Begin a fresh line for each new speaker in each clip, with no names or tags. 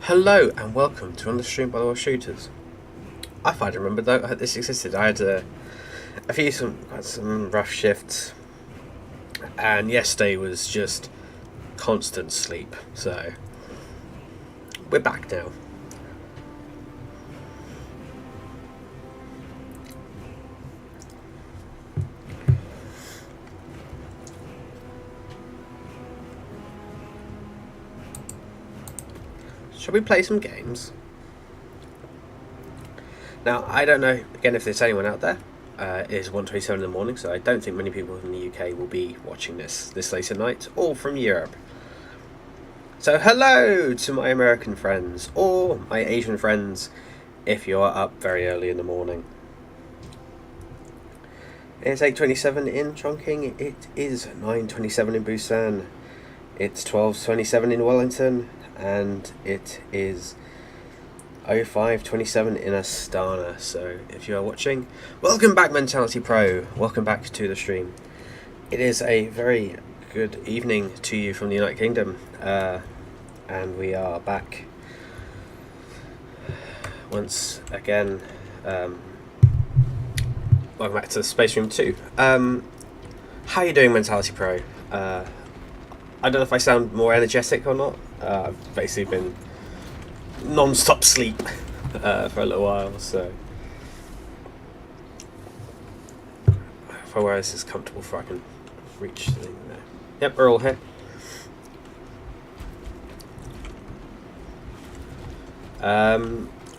Hello and welcome to another stream by Thewelshshooters. I finally remembered that this existed. I had some rough shifts, and yesterday was just constant sleep. So we're back now. Shall we play some games? Now, I don't know, again, if there's anyone out there. It is 1:27 in the morning, so I don't think many people in the UK will be watching this late at night, or from Europe. So hello to my American friends, or my Asian friends, if you're up very early in the morning. It's 8:27 in Chongqing, it is 9:27 in Busan, it's 12:27 in Wellington, and it is 05:27 in Astana. So if you are watching, welcome back Mentality Pro, welcome back to the stream. It is a very good evening to you from the United Kingdom, and we are back once again. Welcome back to the Space Room 2. How are you doing, Mentality Pro? I don't know if I sound more energetic or not. I've basically been non-stop sleep for a little while, so if I wear this is comfortable for I can reach the thing there. Yep, we're all here.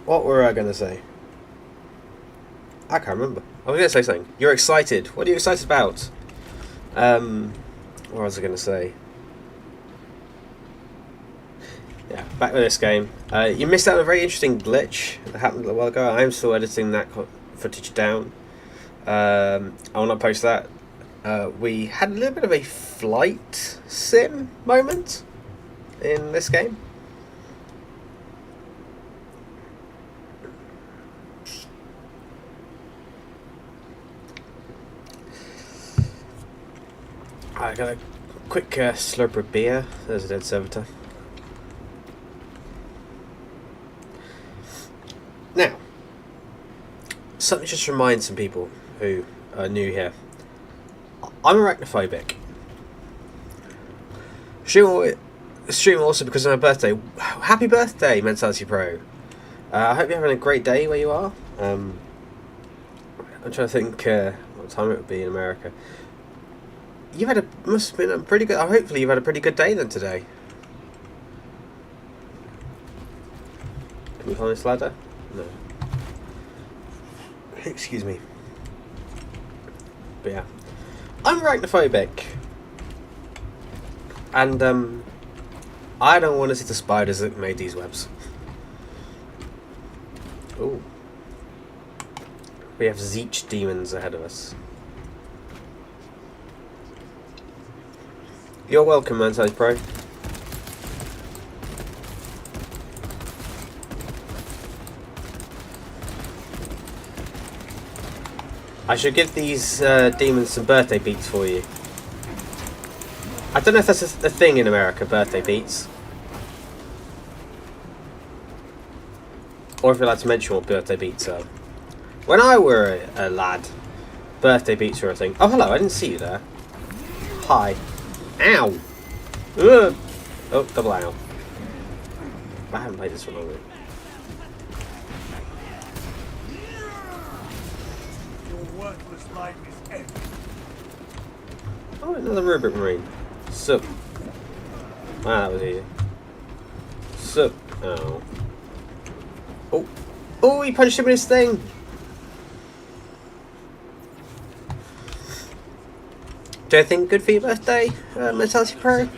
What were I going to say? I can't remember. I was going to say something. You're excited. What are you excited about? What was I going to say? Yeah, back with this game. You missed out on a very interesting glitch that happened a little while ago. I'm still editing that footage down. I will not post that. We had a little bit of a flight sim moment in this game. I got a quick slurp of beer. There's a dead servitor. Now, something just to remind some people who are new here. I'm arachnophobic. Stream also because of my birthday. Happy birthday, Mentality Pro. I hope you're having a great day where you are. I'm trying to think what time it would be in America. Must have been a pretty good. Hopefully, you've had a pretty good day then today. Can you climb this ladder? No. Excuse me. But yeah, I'm arachnophobic, and I don't want to see the spiders that made these webs. Ooh. We have Zeech demons ahead of us. You're welcome, Mentality Pro. I should give these demons some birthday beats for you. I don't know if that's a thing in America, birthday beats. Or if you're allowed to mention what birthday beats are. When I were a lad, birthday beats were a thing. Oh, hello, I didn't see you there. Hi. Ow! Ugh. Oh, double ow. I haven't played this for long. Oh, another Rubik Marine. Sup. Ah, that was easy. Sup. Oh. Oh. Oh, he punched him in his thing! Do you think good for your birthday, Mentality Pro?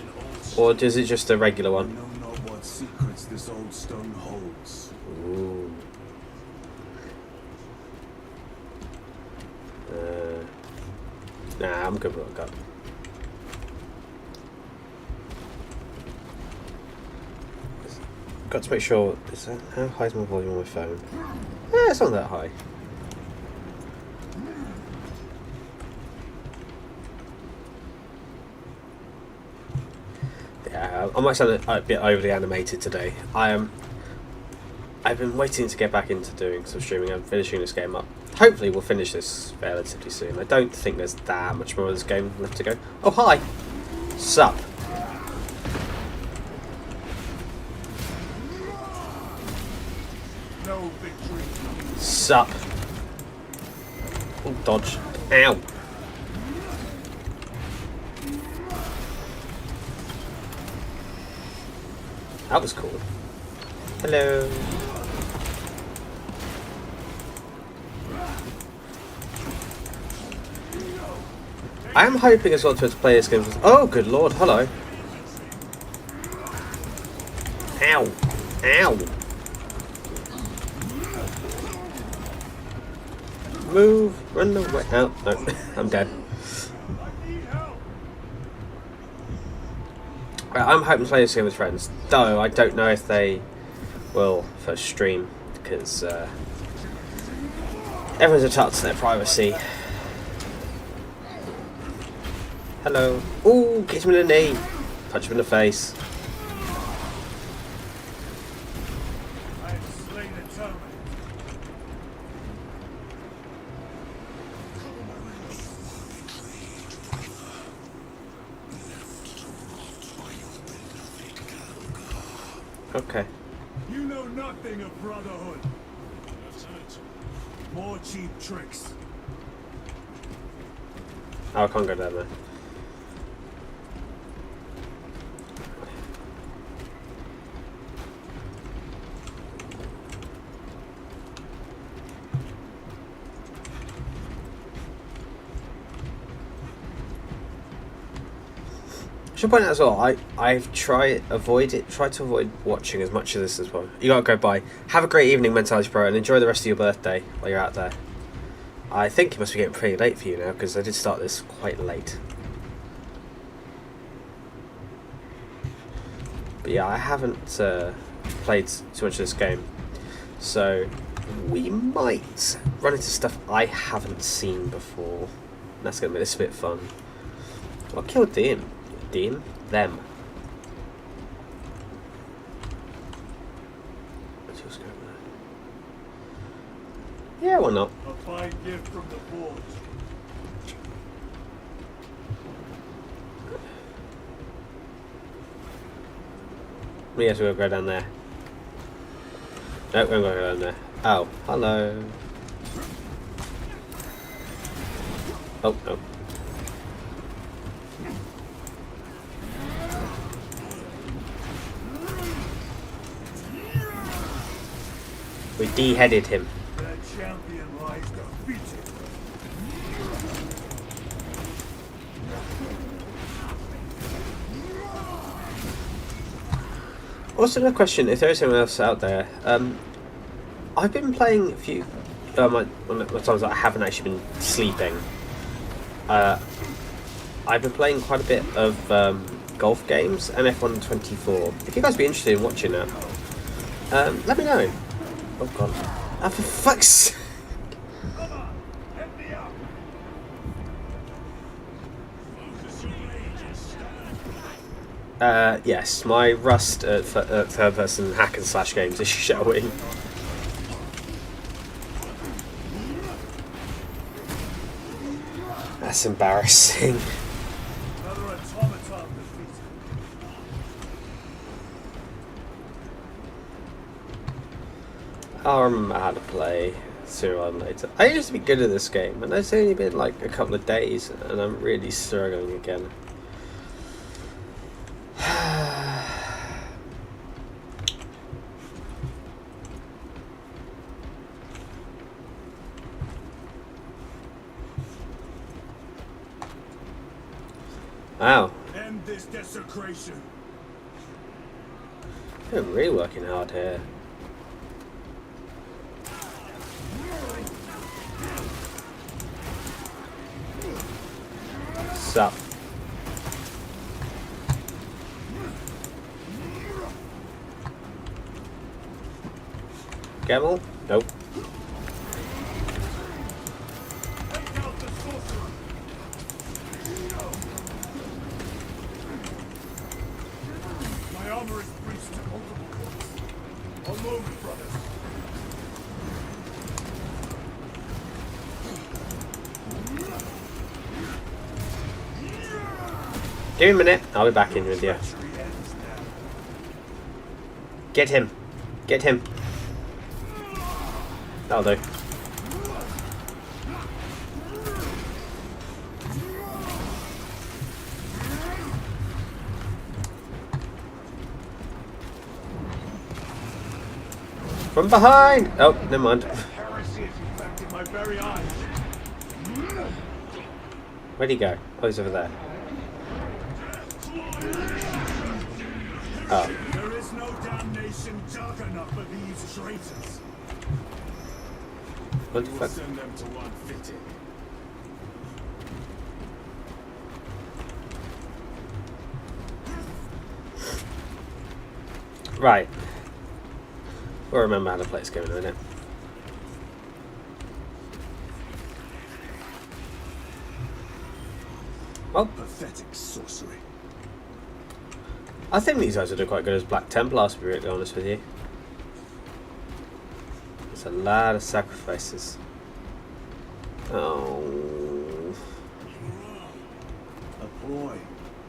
Or is it just a regular one?
Know not what secrets this old stone holds.
Ooh. Nah, I'm good with what I got. Got to make sure. How high is my volume on my phone? It's not that high. Yeah, I might sound a bit overly animated today. I am I've been waiting to get back into doing some streaming and finishing this game up. Hopefully we'll finish this relatively soon. I don't think there's that much more of this game left to go. Oh, hi! Sup?
No victory.
Sup? Oh, dodge. Ow! That was cool. Hello. I am hoping as well to play this game. Oh, good lord! Hello. Ow! Ow! Move! Run away! Oh no, I'm dead. I'm hoping to play this game with friends, though I don't know if they will for stream because everyone's entitled to their privacy. Hello. Ooh, get him in the knee. Punch him in the face.
I have slain the terminal.
Okay.
You know nothing of brotherhood. More cheap tricks.
Oh, I can't go down there. I should point out as well, I've tried to avoid watching as much of this as well. You gotta go by. Have a great evening, Mentality Pro, and enjoy the rest of your birthday while you're out there. I think it must be getting pretty late for you now, because I did start this quite late. But yeah, I haven't played too much of this game, so we might run into stuff I haven't seen before. That's gonna make this a bit fun. I'll kill Dean. Them. Let's just go there. Yeah, why not?
A fine gift from the forge.
Yes, we'll go down there. No, we're going to go down there. Oh, hello. Oh, no. We de-headed him.
That champion lies defeated.
Also, another question: if there is anyone else out there, I've been playing a few. My times that I haven't actually been sleeping. I've been playing quite a bit of golf games and F1 24. If you guys be interested in watching that, let me know. Oh god! Oh, for fuck's sake. Yes, my Rust at third-person hack and slash games is showing. That's embarrassing.
Another automaton defeated.
I'll remember how to play sooner or later. I used to be good at this game, and it's only been like a couple of days, and I'm really struggling again. Wow.
End this desecration.
They're really working hard here. Sup? Camel? Nope.
Take out the sorcerer. My armor is breached to multiple points. A moment, brothers.
Give me a minute. I'll be back in with you. Get him. Get him. That'll do. From behind! Oh, never mind. Where'd he go? Oh, he's over there. Oh.
There is no damnation dark enough for these traitors.
What the fuck?
Send them to one fitting.
Right. We'll remember how to play this game in a minute. Well,
Pathetic sorcery.
I think these guys will do quite good as Black Templars, to be really honest with you. It's a lot of sacrifices. Oh.
A boy.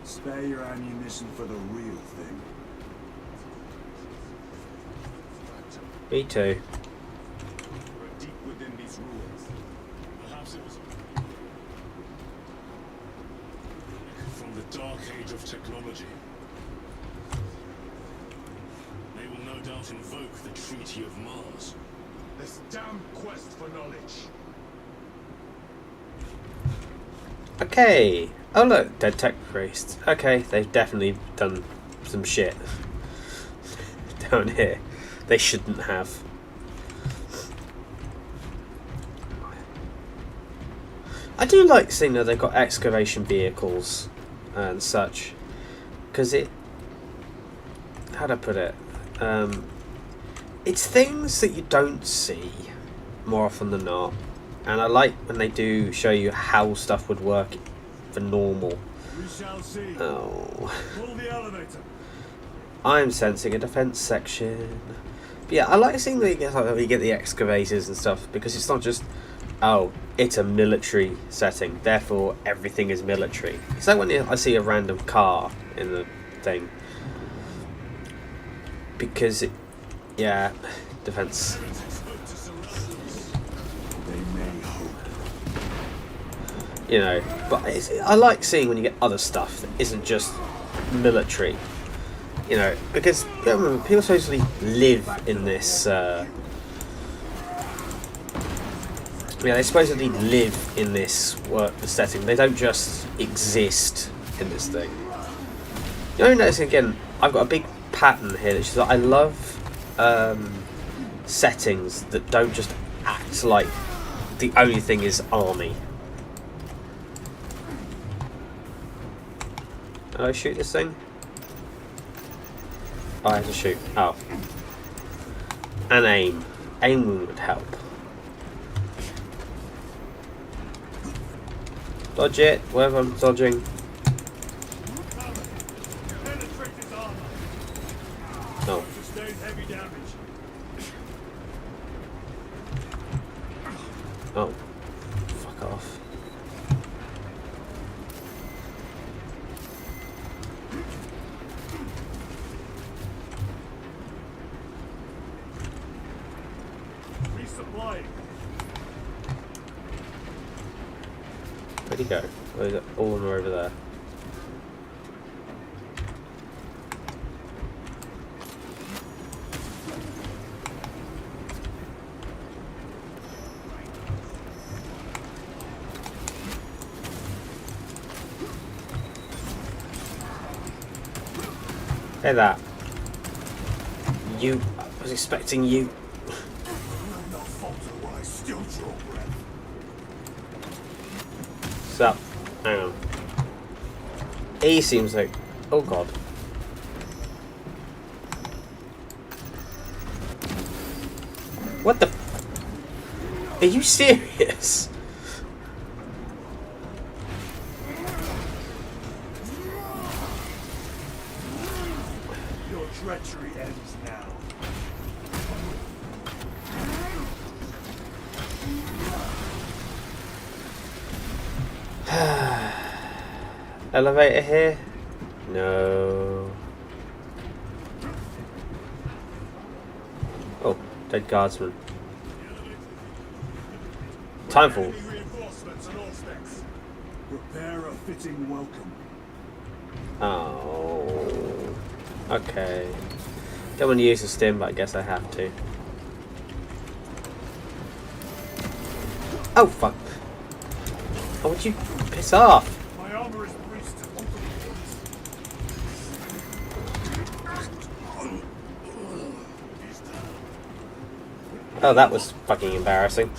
Spare your ammunition for the real thing.
Me too.
We're deep within these ruins. Perhaps it was from the dark age of technology. They will no doubt invoke the Treaty of Mars. This damn quest for knowledge.
Okay. Oh look, dead tech priests. Okay, they've definitely done some shit down here. They shouldn't have. I do like seeing that they've got excavation vehicles and such, because it, how'd I put it? It's things that you don't see more often than not, and I like when they do show you how stuff would work for normal.
We shall see.
Oh,
Pull the elevator.
I'm sensing a defense section. But yeah, I like seeing that you get the excavators and stuff, because it's not just, oh, it's a military setting, therefore everything is military. It's like when I see a random car in the thing. Because it, yeah, defense.
They may hope.
You know, but I like seeing when you get other stuff that isn't just military. You know, because people supposedly live in this. They supposedly live in this setting. They don't just exist in this thing. You know, noticing again, I've got a big pattern here that shows that I love settings that don't just act like the only thing is army. Can I shoot this thing? Oh, I have to shoot. Oh. And aim. Aiming would help. Dodge it, wherever I'm dodging. Oh. Oh. Fuck off.
Resupplying.
Where'd he go? Oh, is it all of them are over there? Hey that. You, I was expecting you.
No falter while I still draw breath.
Sup? Hang on. He seems like... Oh god. What the... Are you serious?
Your treachery ends now.
Elevator here. No. Oh, dead guardsman. Time for.
Enemy reinforcements on all specs. Prepare a fitting welcome.
Oh. Okay. Don't want to use the stim, but I guess I have to. Oh fuck! Oh, would you piss off?
My armor is breached.
Oh, that was fucking embarrassing.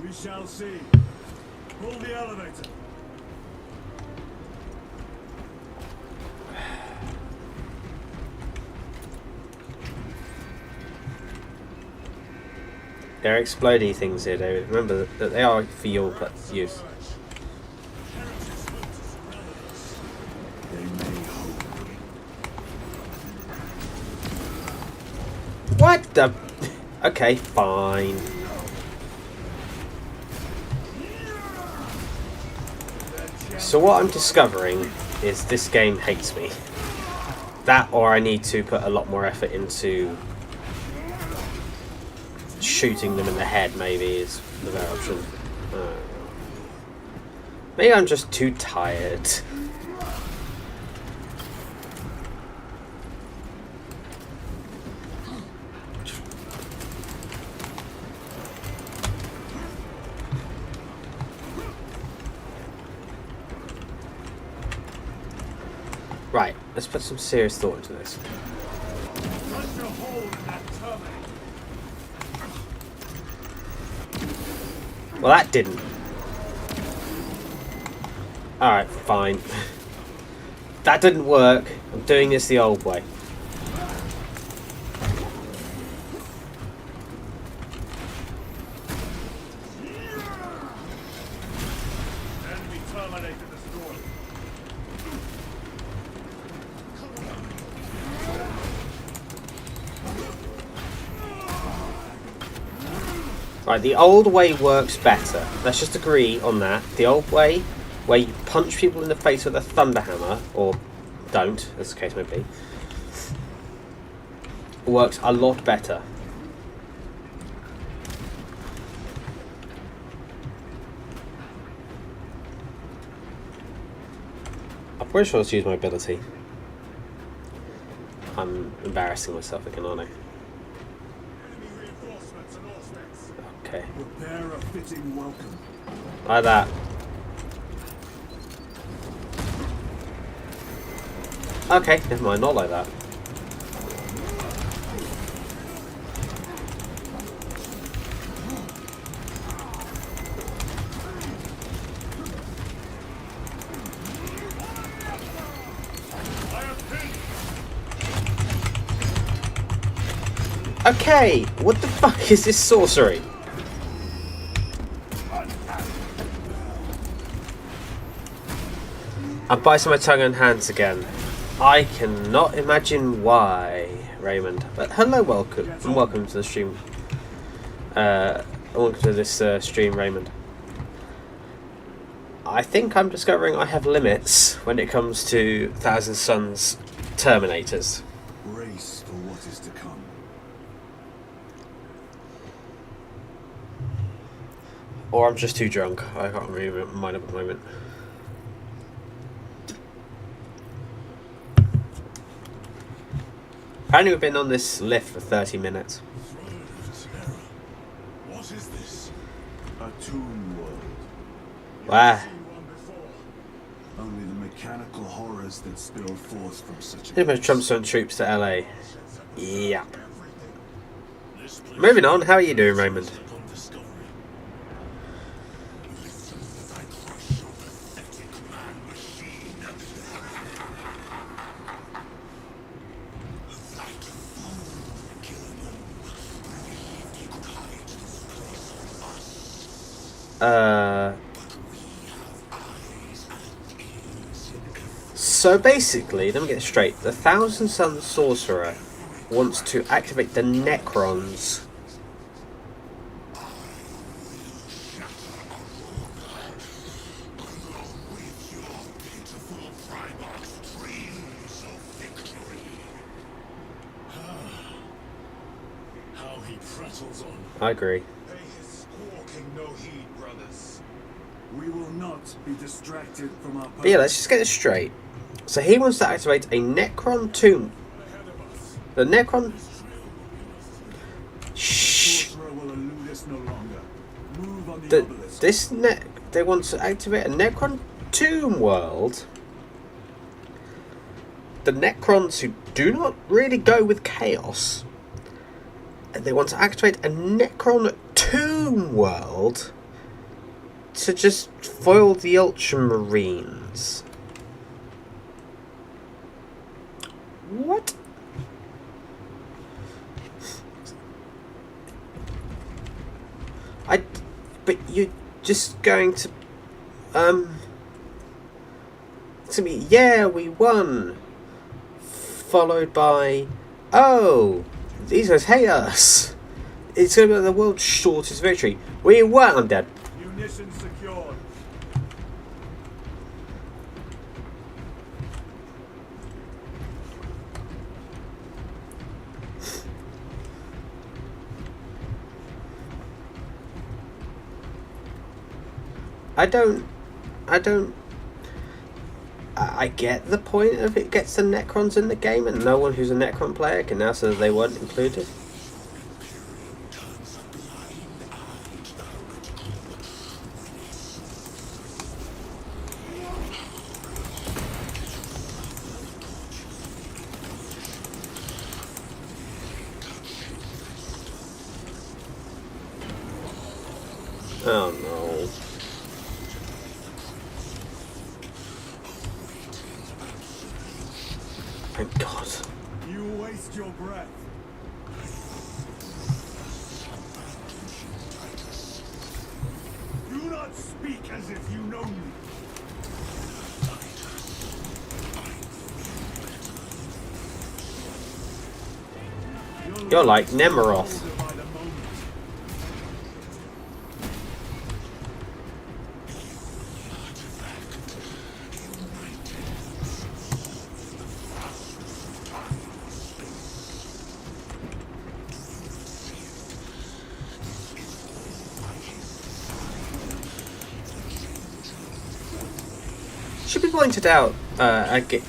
We shall see. Pull the elevator.
There are explodey things here, David. Remember that they are for your use. What the? Okay, fine. So what I'm discovering is this game hates me. That, or I need to put a lot more effort into shooting them in the head, maybe, is the better option. Maybe I'm just too tired. Right, let's put some serious thought into this.
Punch a hole in that terminal.
Well, that didn't. Alright, fine. That didn't work. I'm doing this the old way.
Enemy terminated destroyed.
Right, the old way works better. Let's just agree on that. The old way, where you punch people in the face with a thunder hammer, or don't, as the case may be, works a lot better. I'm pretty sure I'll use my ability. I'm embarrassing myself again, aren't I?
Enemy reinforcements on all specs.
Okay,
Prepare a fitting welcome.
like that. Okay, never mind, not like that.
I have pinned.
Okay, what the fuck is this sorcery? I'm biting my tongue and hands again. I cannot imagine why, Raymond. But hello, welcome, and welcome to the stream. Welcome to this stream, Raymond. I think I'm discovering I have limits when it comes to Thousand Suns Terminators.
Brace for what is to come.
Or I'm just too drunk. I can't really mind at the moment. Apparently we've been on this lift for 30 minutes.
What is this? A tomb world.
Wow.
Seen one before. Only the mechanical horrors that spill forth from such a
Too much Trump sent troops to LA. Yeah. Moving on, how are you doing, Raymond? So basically, let me get it straight. The Thousand Sun Sorcerer wants to activate the Necrons.
How he prattles on.
I agree.
Pay his squawking no heed, brothers.
We will not be distracted from our
But yeah, let's just get this straight. So he wants to activate a Necron tomb.
Ahead of us.
The Necron...
His trail will be lost.
Shh!
sorcerer will elude us no longer. Move on the
The,
obelisk.
they want to activate a Necron tomb world. The Necrons who do not really go with chaos. And they want to activate a Necron tomb world to just foil the Ultramarines. What? But you're just going to be, yeah, we won, followed by, oh, these guys hate us. It's going to be the world's shortest victory. We won. I'm dead.
Munitions secured.
I get the point of it gets the Necrons in the game, and no one who's a Necron player can now say that they weren't included. Oh no. Thank God.
You waste your breath. Do not speak as if you know me.
You're like Nemiroth.
By the moment.
Should be pointed out again.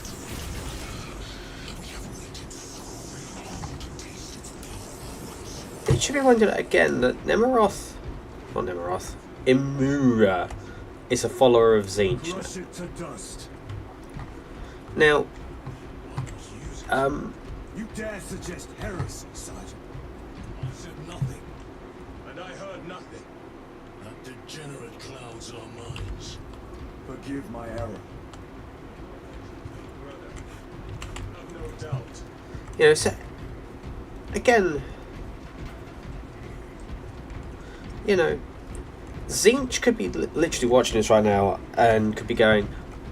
It should be pointed out again that Nemiroth, not Nemiroth, Imura is a follower of Tzeentch.
Crush it to dust.
Now,
You dare suggest heresy, Sergeant?
I said nothing. And I heard nothing. That degenerate clouds our minds.
Forgive my error.
Brother, have no doubt.
you know, so again, you know, Tzeentch could be literally watching this right now and could be going,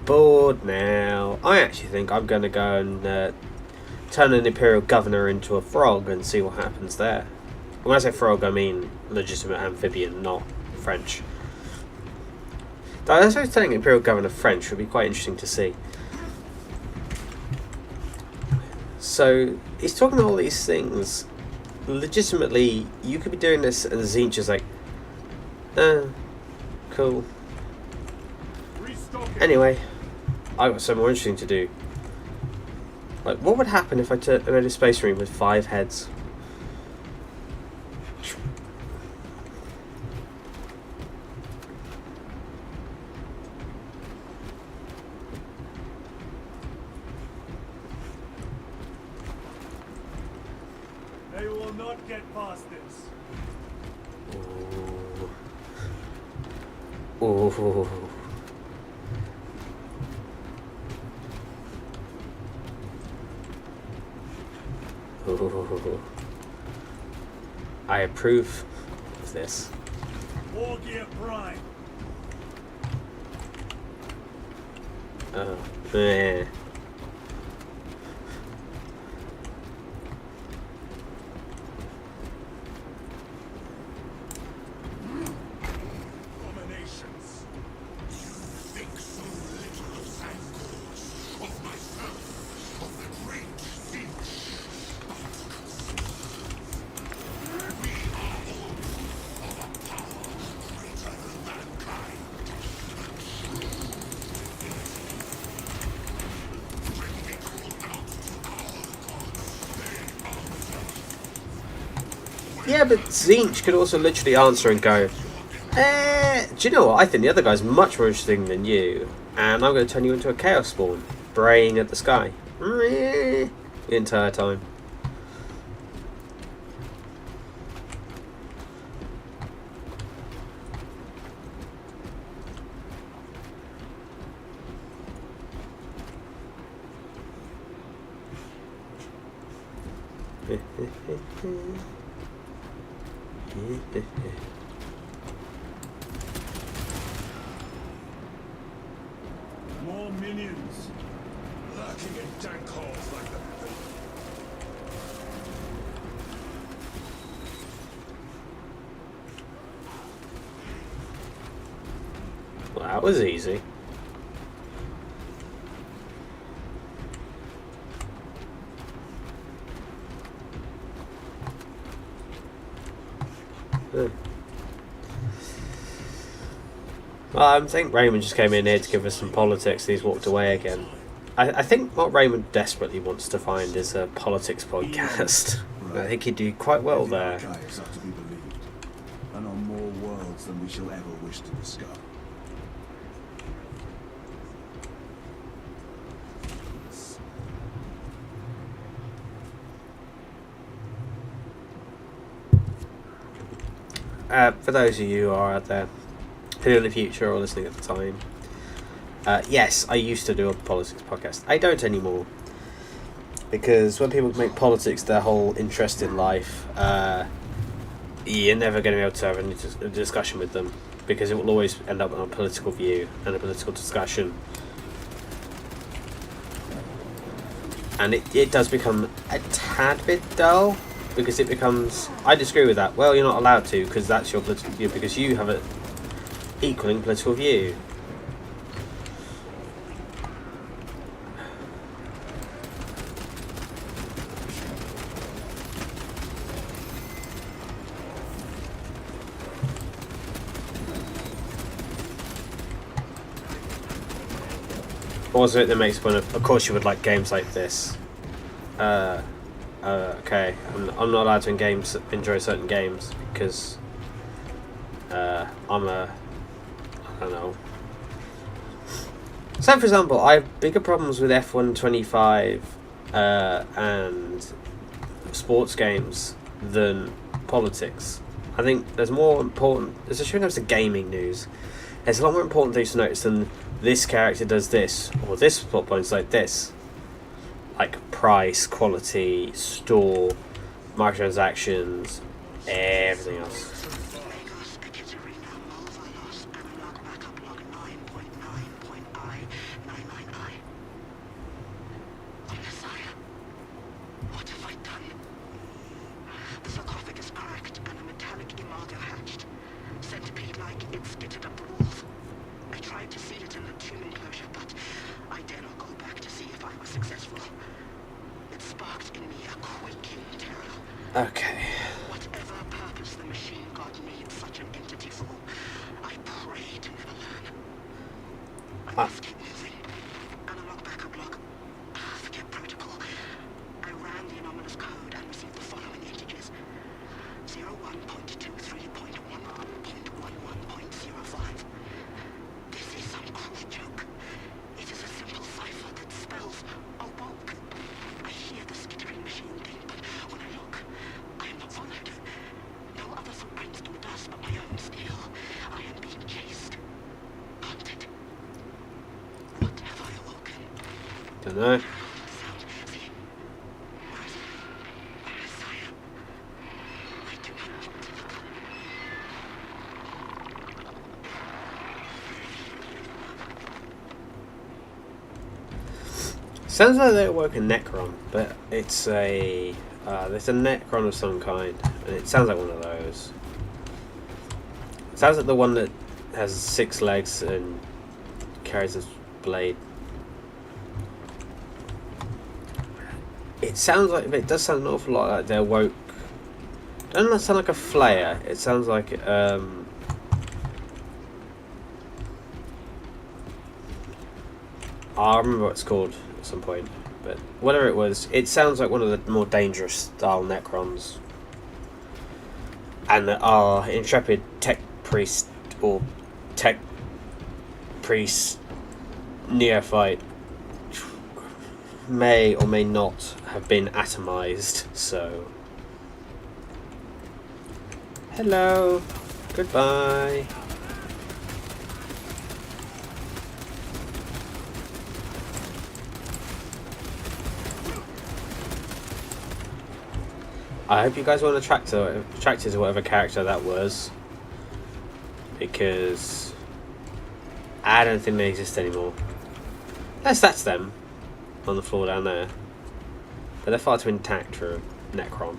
bored now. I actually think I'm going to go and turn an Imperial Governor into a frog and see what happens there. When I say frog, I mean legitimate amphibian, not French. Though I suppose telling Imperial Governor French would be quite interesting to see. So he's talking about all these things. Legitimately, you could be doing this, and Tzeentch is like, cool. Anyway, I got so more interesting to do. Like, what would happen if I made a Space Marine with 5 heads?
They will not get past this.
Ooh. Ooh. I approve of this.
War Gear Prime.
Oh, eh. Yeah, but Zinch could also literally answer and go, do you know what? I think the other guy's much more interesting than you, and I'm going to turn you into a chaos spawn, braying at the sky. The entire time.
More minions.
Lurking in dank holes like the...
Well, that was easy. Well, I think Raymond just came in here to give us some politics and he's walked away again. I think what Raymond desperately wants to find is a politics podcast. I think he'd do quite well there.
Archives are to be believed, and on more worlds than we shall ever wish to discover.
For those of you who are out there, who are in the future or listening at the time, yes, I used to do a politics podcast. I don't anymore. Because when people make politics their whole interest in life, you're never going to be able to have a discussion with them. Because it will always end up on a political view and a political discussion. And it does become a tad bit dull. Because it becomes, I disagree with that. Well, you're not allowed to, because that's your political view, because you have an equaling political view. What was it that makes one of course you would like games like this. Okay, I'm not allowed to enjoy certain games because I don't know. So, for example, I have bigger problems with F125 and sports games than politics. I think there's more important, especially when it comes to gaming news, there's a lot more important things to notice than this character does this or this plot point's like this. Like price, quality, store, microtransactions, everything else. Okay.
Whatever purpose the machine god needs such an entity for, I pray to never learn. I must keep moving. Analog backup log. Forget protocol. I ran the anomalous code and received the following integers. 01.23.11.11.05. This is some cruel joke. It is a simple cipher that spells awoke. I hear the skittering machine thing, but when I look, I am not followed. No other footprints in the dust but my own still. I am being chased. Hunted. What have I awoken?
Don't know.
Sound. See? Messiah. I do not want to look.
Sounds like they awoke a Necron, but it's a there's a Necron of some kind, and it sounds like one of those. It sounds like the one that has 6 legs and carries a blade. It sounds like, but it does sound an awful lot like they awoke. Doesn't that sound like a flare? It sounds like I remember what it's called at some point, but whatever it was, it sounds like one of the more dangerous style Necrons. and that our intrepid tech priest or tech priest neophyte may or may not have been atomized. So hello, goodbye. I hope you guys weren't attracted to whatever character that was, because I don't think they exist anymore. Unless that's them on the floor down there, but they're far too intact for a Necron.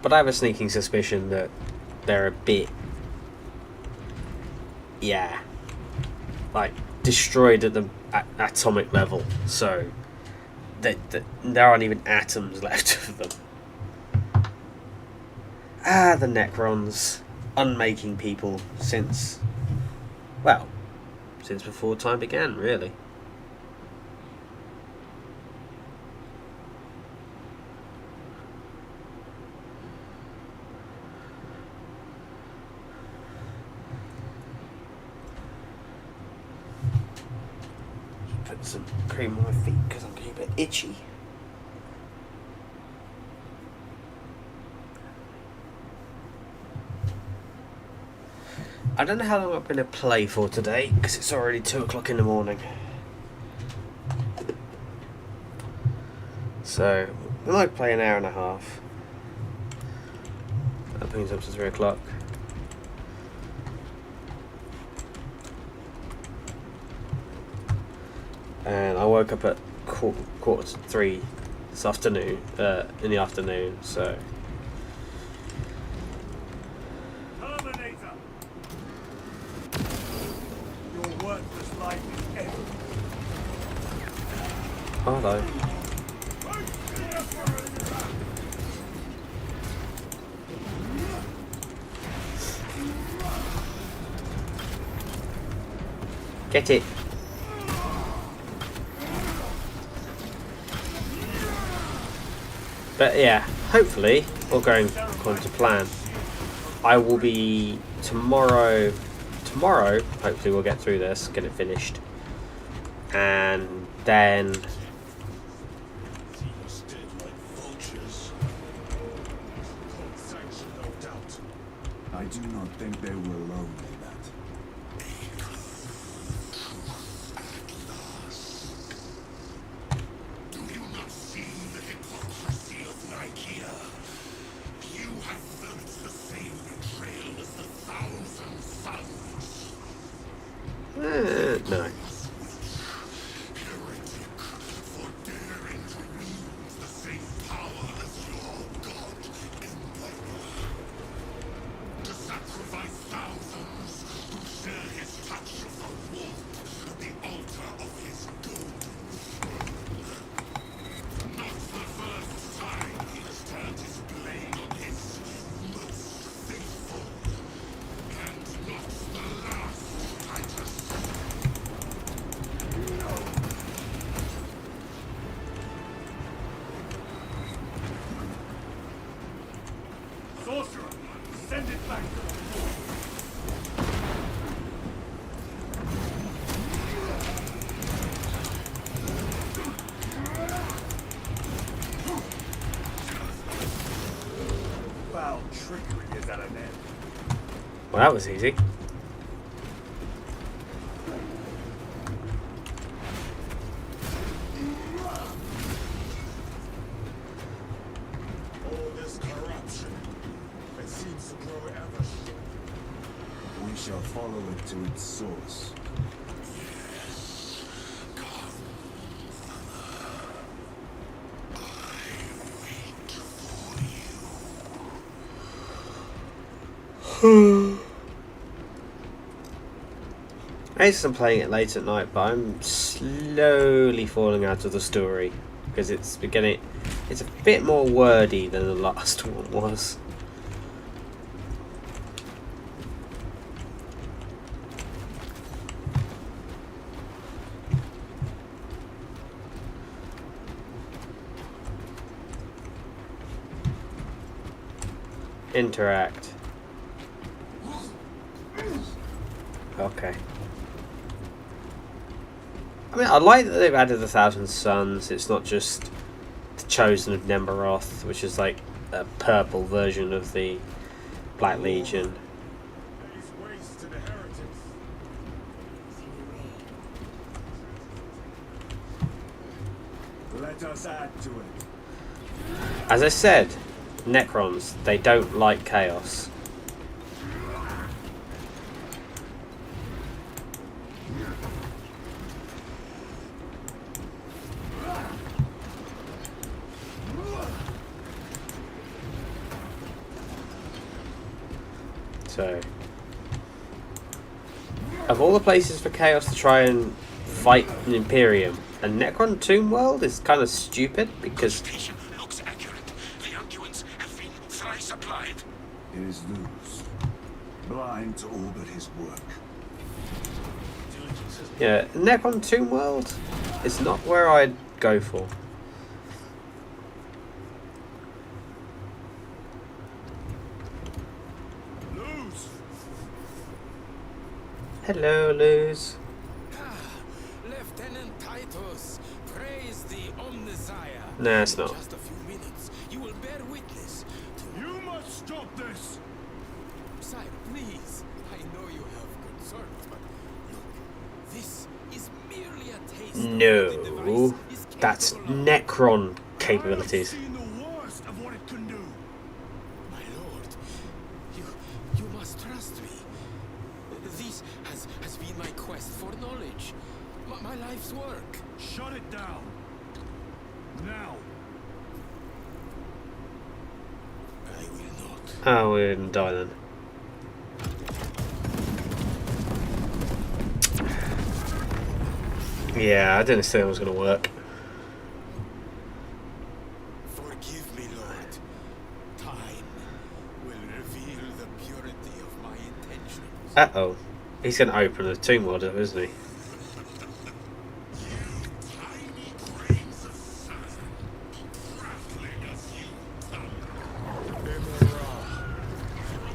But I have a sneaking suspicion that they're a bit, yeah, like destroyed at the atomic level, so that there aren't even atoms left of them. Ah, the Necrons, unmaking people since, well, since before time began, really. Put some cream on my feet because I'm getting a bit itchy. I don't know how long I'm going to play for today because it's already 2 o'clock in the morning. So we might play an hour and a half. That brings up to 3 o'clock. And I woke up at quarter to 3 this afternoon, in the afternoon, so.
Terminator! Your worthless life is ended.
Hello. Get it. But yeah, hopefully, all going according to plan, I will be tomorrow, hopefully we'll get through this, get it finished, and then
Xenos dead like vultures. Cold sanction, no doubt.
I do not think they were alone in that.
Do you not see the hypocrisy of Nicaea? You have felt the same betrayal as the thousand suns.
no.
Heretic, for daring to wield the same power as your god, Emperor. To sacrifice thousands who share his touch of the wolf at the altar of his good. Not the first time he has turned his blade on his most faithful, and not the last, Titus.
Sorcerer, send it back to the floor. Foul trickery is at an end.
Well, that was easy.
All this corruption, it seems to grow ever stronger.
We shall follow it to its source.
I used to playing it late at night, but I'm slowly falling out of the story because it's beginning. It's a bit more wordy than the last one was. Interact. Okay. I mean, I like that they've added the Thousand Suns. It's not just the Chosen of Nemberoth, which is like a purple version of the Black Legion.
Lays waste to the heretics.
Let us add to it.
As I said, Necrons, they don't like chaos. So, of all the places for chaos to try and fight an Imperium, a Necron Tomb World is kind of stupid because
Vision looks accurate. The Unguents have been thrice applied.
It is loose. Blind to all but his work.
yeah, Necron Tomb World is not where I'd go for.
Lose.
Hello, Luz.
Lieutenant Titus, praise the Omnissiah.
Nah, it's not.
Just a few minutes, you will bear witness to...
You must stop this.
Sire, please. I know you have concerns, but look, this is merely a taste of what the
No,
device is
that's
capable of.
Necron capabilities.
I've seen the worst of what it can do.
My lord, you must trust me. This has been my quest for knowledge. My life's work.
Shut it down. Now.
I will not.
Oh, we didn't die then. Yeah, I didn't say it was going to work.
Forgive me, Lord. Time will reveal the purity of my intentions.
Uh-oh. He's going to open a tomb world up, isn't he?
Tiny grains of sand, rattling as you thunder. For a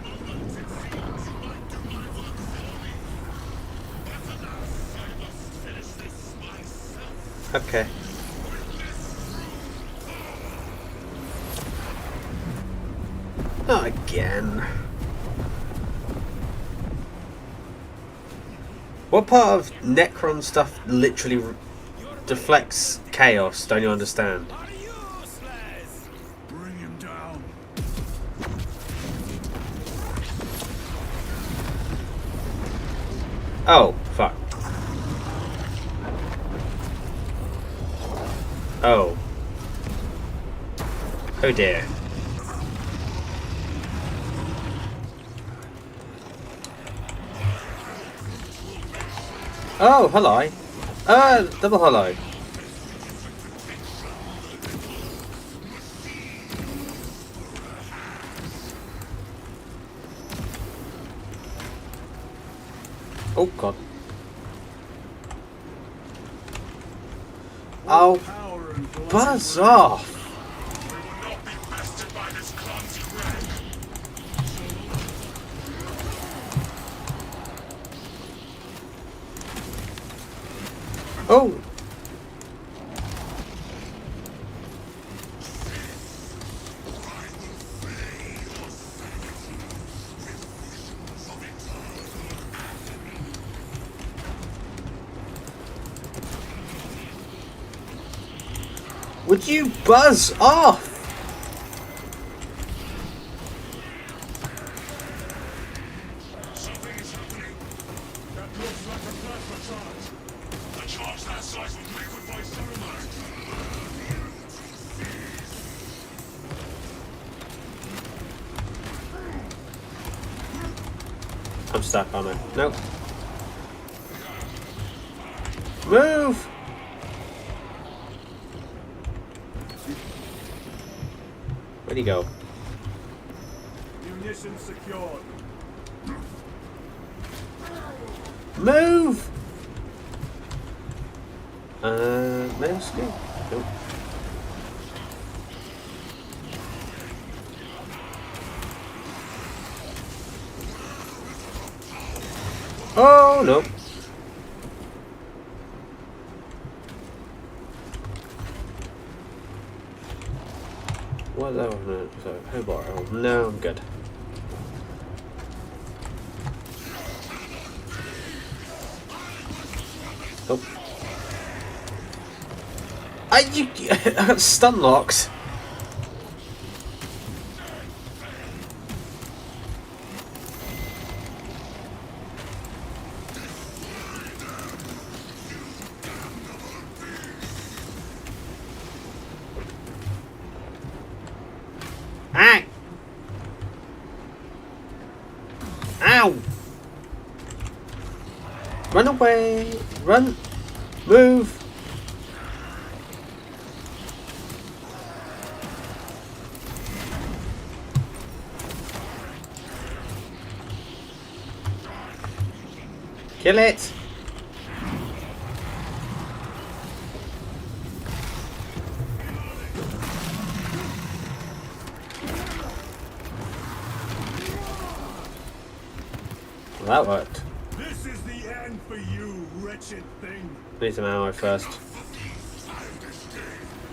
moment it seems you might do my work for me. But alas, I must finish this myself.
Okay. Not again. What part of Necron stuff literally deflects chaos? Don't you understand?
Are useless!
Bring him down.
Oh, fuck. Oh. Oh dear. Oh, hello. Double hello. Oh god. Oh,
Power and blood.
buzz off.
We will not be bested by this clumsy wreck.
Oh. Would you buzz off?
Something is happening.
That looks like a plasma charge.
A charge that size would liquefy ceremony.
I'm stuck on it. Nope. Move! Where'd he go?
Munitions secured.
Move! Middle school? Nope. Oh no. What that one? So, Hobart. Oh, no, I'm good. Oh. I got stun locked. Ah! Ow! Run away! Run! Move! Kill it! Well, that worked.
This is the end for you, wretched thing.
Need some ammo first.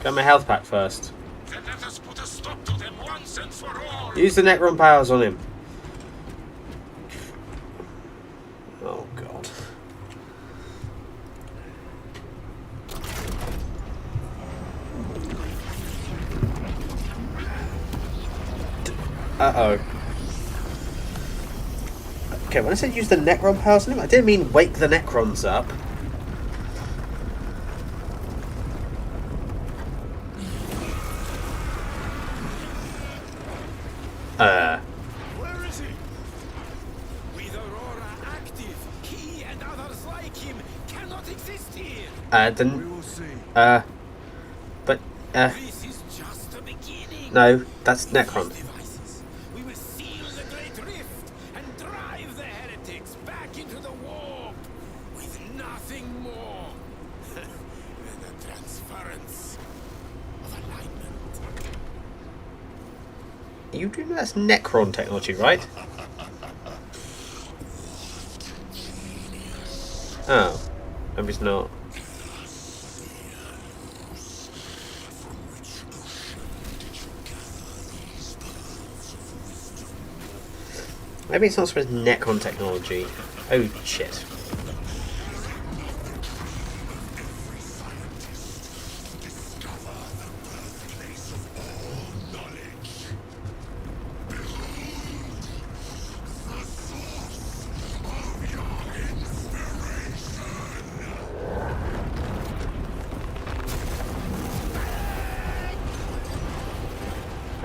Get my health pack first.
Then let us put a stop to them once and for all.
Use the Necron powers on him. Oh god. Uh-oh. Okay, when I said use the Necron powers on him, I didn't mean wake the Necrons up.
Where is he? With Aurora active, he and others like him cannot exist here.
We
will see.
But,
This is just the beginning.
no, that's Necron.
These devices, we will seal the Great Rift and drive the heretics back into the warp with nothing more than the transference of alignment.
You do know that's Necron technology, right? Oh. Maybe it's not. Maybe it's not supposed to be Necron technology. Oh shit.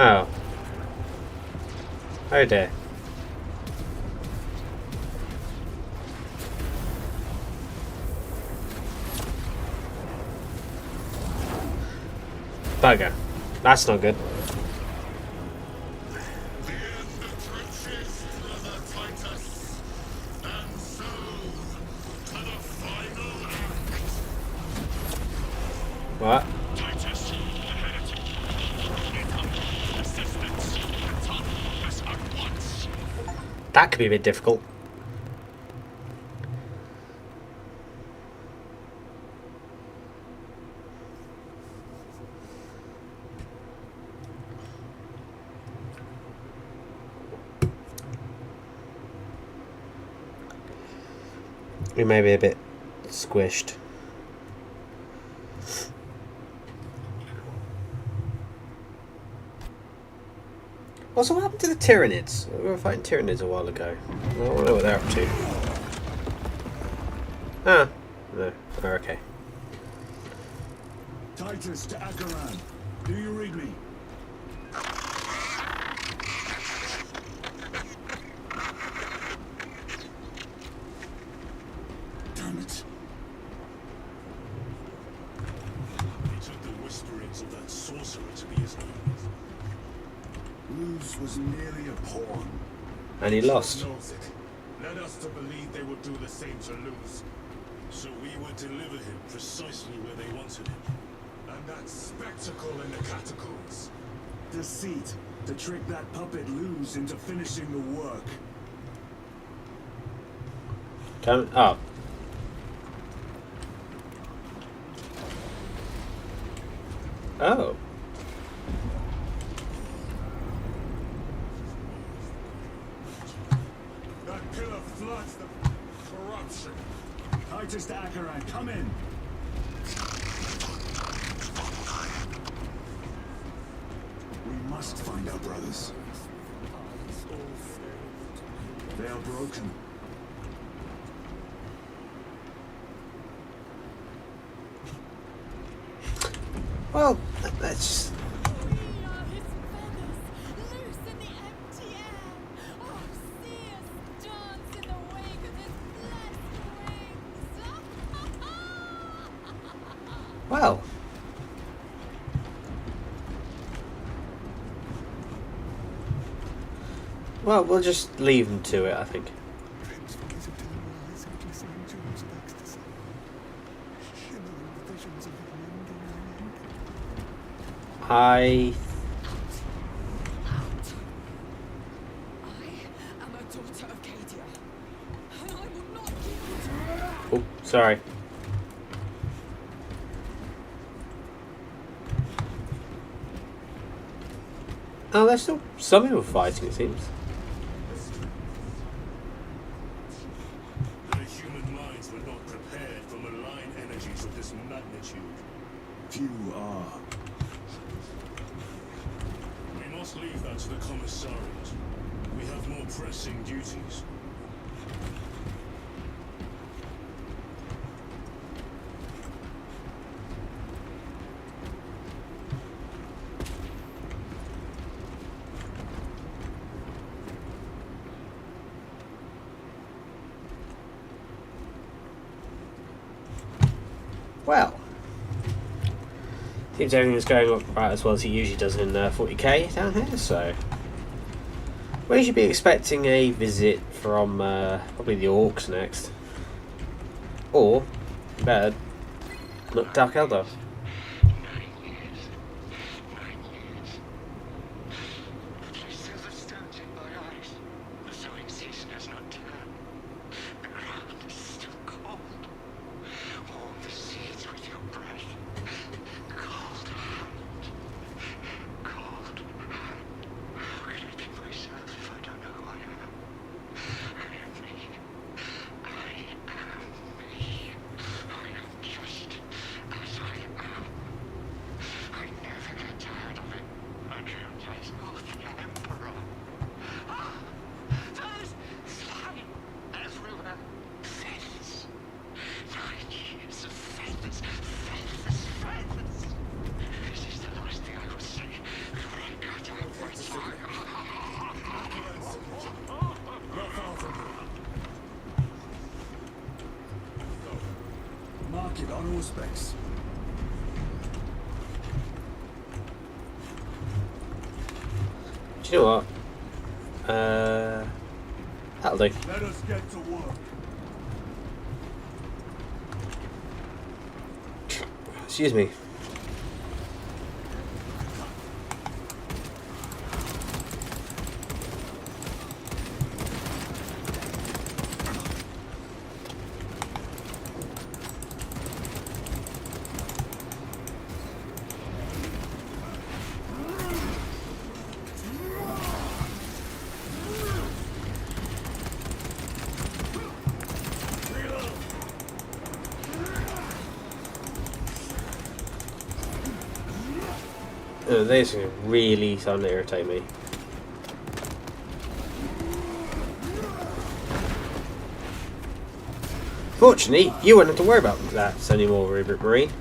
Oh. Oh dear. Bugger. That's not good. What? That could be a bit difficult. We may be a bit squished. Also, what happened to the Tyranids? We were fighting Tyranids a while ago. I don't know what they're up to. Ah, no. Oh, okay.
Titus to Akaran. Do you read me? Damn it.
They took the whisperings of that sorcerer to be his enemies.
Luz was merely a pawn.
And he lost.
Knows it. Led us to believe they would do the same to Luz. So we would deliver him precisely where they wanted him. And that spectacle in the catacombs.
Deceit. To trick that puppet Luz into finishing the work.
Come. Oh. Oh.
That pillar floods the corruption.
Titus to Akaran, come in. We must find our brothers. They are broken.
Well, let's.
We are his feathers, loose in the empty air. Oh, see us dance in the wake of his blessed wings.
Well. Well, we'll just leave them to it, I think. I
I am a daughter of Cadia, and I will not yield.
Oh, sorry. Oh, there's still some people fighting, it seems.
The human minds were not prepared for malign energies of this magnitude.
Few are.
We must leave that to the commissariat. We have more pressing duties.
Well, seems everything's going up right as well as it usually does in 40k down here, so we should be expecting a visit from probably the Orcs next, or better, look, Dark Eldar.
9 years. 9 years. I still the stones in my eyes. The sowing season has not turned. The ground is still cold. Warm the seeds with your breath. Cold hand. Cold hand. How can I be myself if I don't know who I am? I am me. I am me. I am just as I am. I never get tired of it. I can't place off the Emperor. Ah! There's slime everywhere. Feathers. 9 years of feathers. Feathers. Feathers. This is the last thing I will say before I cut out my tongue.
Not far from here.
Mark it on all specs.
Do you know what? That'll do.
Let us get to work.
Excuse me. These are really starting to irritate me. Fortunately, you won't have to worry about that anymore, Rupert Marine.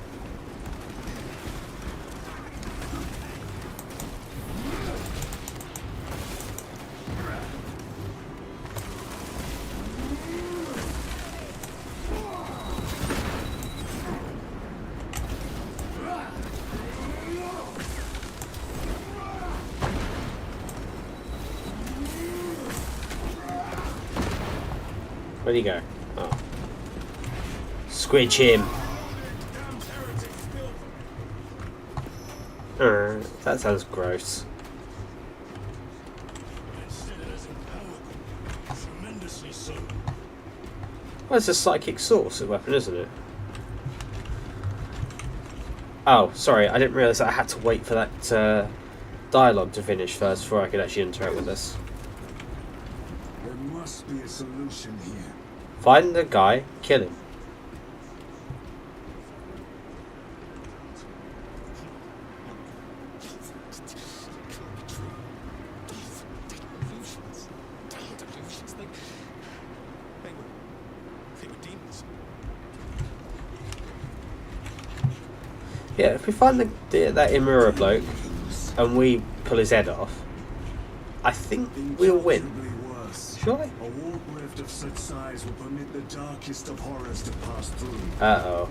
Where'd he go? Oh. Squidge him. That sounds gross.
Instead, it has empowered them. Tremendously so.
Well, it's a psychic source weapon, isn't it? Oh, sorry, I didn't realise I had to wait for that dialogue to finish first before I could actually interact with this.
There must be a solution here.
Find the guy, kill him. Yeah, if we find that Imura bloke and we pull his head off, I think we'll win.
Incomparably worse.
Surely?
A warp rift of such size will permit the darkest of horrors to pass through.
Uh-oh.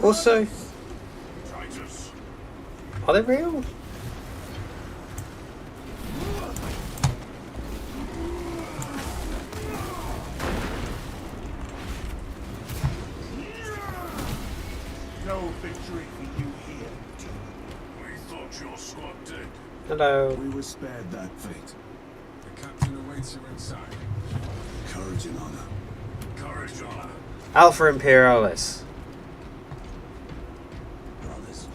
Also,
Traitors.
are they real?
No victory for you here. We thought your squad dead.
Hello.
We were spared that fate.
The captain awaits you inside.
Courage and honor.
Courage, honor.
Alpha Imperialis.
Brothers.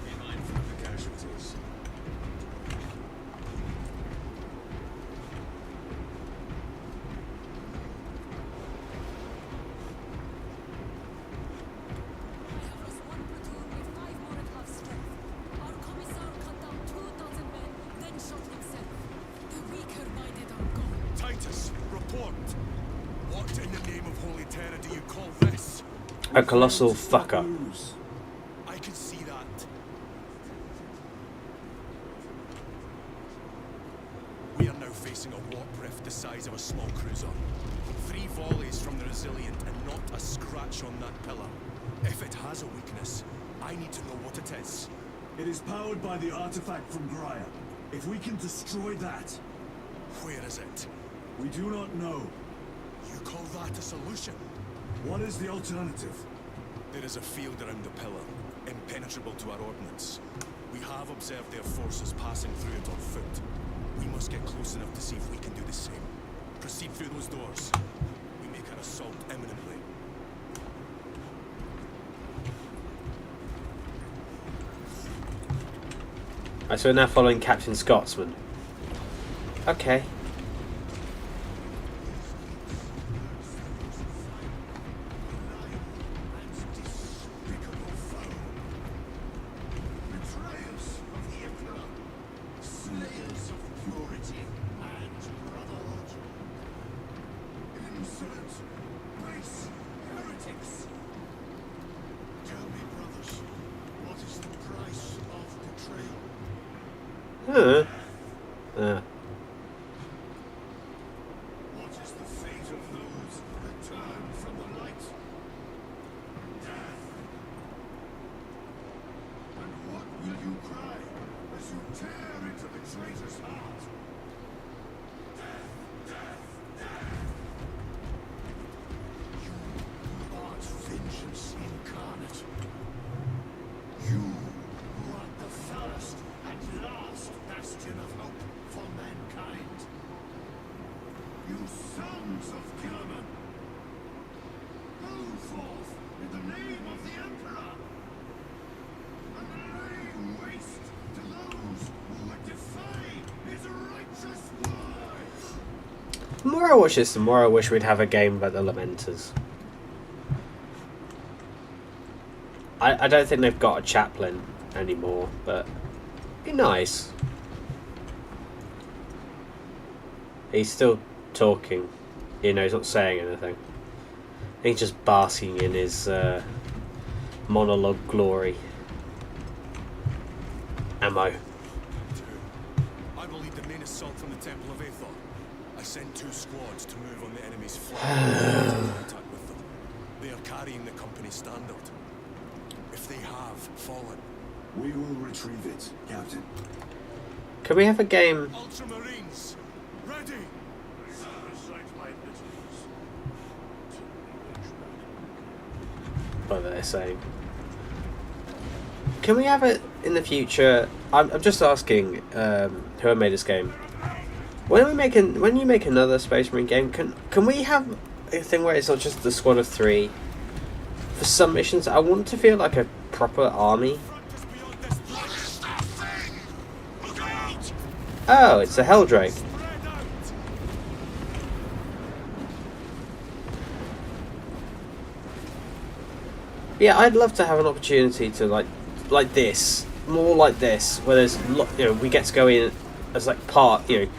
Be mindful of the casualties.
I have lost one platoon with 5 more at half strength. Our commissar cut down 2,000 men, then shot himself. The weaker-minded are gone.
Titus, report. What in the name of Holy Terror do you call this?
A colossal fucker.
Lose.
I can see that. We are now facing a warp rift the size of a small cruiser. 3 volleys from the Resilient and not a scratch on that pillar. If it has a weakness, I need to know what it is.
It is powered by the artifact from Graia. If we can destroy that,
Where is it?
we do not know.
You call that a solution?
What is the alternative?
There is a field around the pillar, impenetrable to our ordnance. We have observed their forces passing through it on foot. We must get close enough to see if we can do the same. Proceed through those doors. We make an assault imminently.
So we're now following Captain Scotsman. Okay.
Despicable foe. Betrayers of the Emperor. Slayers of purity and brotherhood. Insolent, base heretics. Tell me, brothers, what is the price of betrayal?
Huh.
What is the fate of those returned from the light? Death. And what will you cry as you tear into the traitor's heart? Death, death, death. You art vengeance incarnate. You who art the first and last bastion of hope for mankind. You sons of Gilliman, go forth in the name of the Emperor and lay waste to those who would defy his righteous word.
The more I watch this, the more I wish we'd have a game about the Lamenters. I don't think they've got a chaplain anymore, but it'd be nice. He's still talking. You know, he's not saying anything. He's just basking in his monologue glory. Ammo.
I will lead the main assault from the Temple of Aethor. I send 2 squads to move on the enemy's flank and contact with them. They are carrying the company standard. If they have fallen,
We will retrieve it, Captain.
Can we have a game?
Ultramarines, ready!
Recite my liturgies.
What are they saying? can we have it in the future? I'm just asking whoever made this game. When you make another Space Marine game, can we have a thing where it's not just the squad of 3? For some missions, I want to feel like a proper army.
What is that thing? Look out!
Oh, it's a Helldrake. Yeah, I'd love to have an opportunity to like this, more like this, where there's we get to go in as like part, a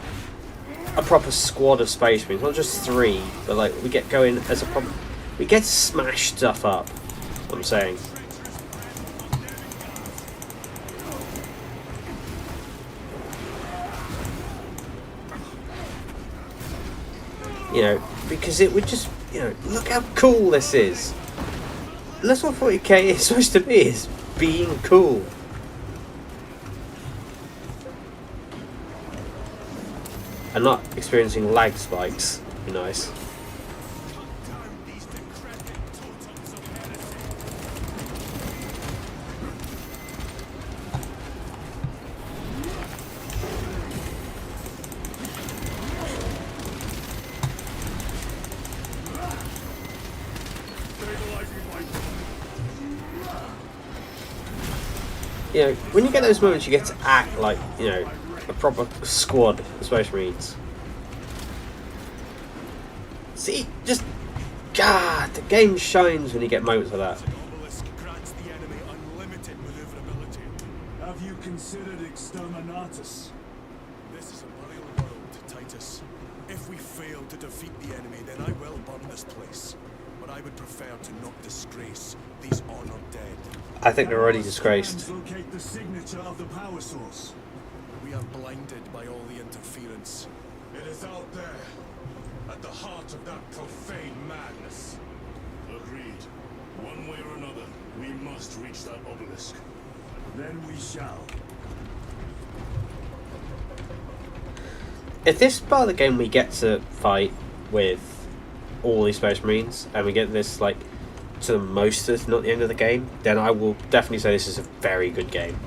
proper squad of Space Marines, not just 3, but like we get going as a proper. We get to smash stuff up. What I'm saying. Because it would just, look how cool this is. That's what 40k is supposed to be, is being cool. And not experiencing lag spikes. Be nice. When you get those moments, you get to act like, a proper squad of Space Marines. See, just, God, the game shines when you get moments like that.
grants the enemy unlimited maneuverability.
Have you considered exterminatus?
This is a burial world, Titus. If we fail to defeat the enemy, then I will burn this place. But I would prefer to not disgrace these honored dead.
I think they're already disgraced.
Locate the signature of the power source.
We are blinded by all the interference.
It is out there, at the heart of that profane madness.
Agreed. One way or another, we must reach that obelisk.
Then we shall.
If this part of the game we get to fight with all these Space Marines, and we get this, to the most of, not the end of the game, then I will definitely say this is a very good game.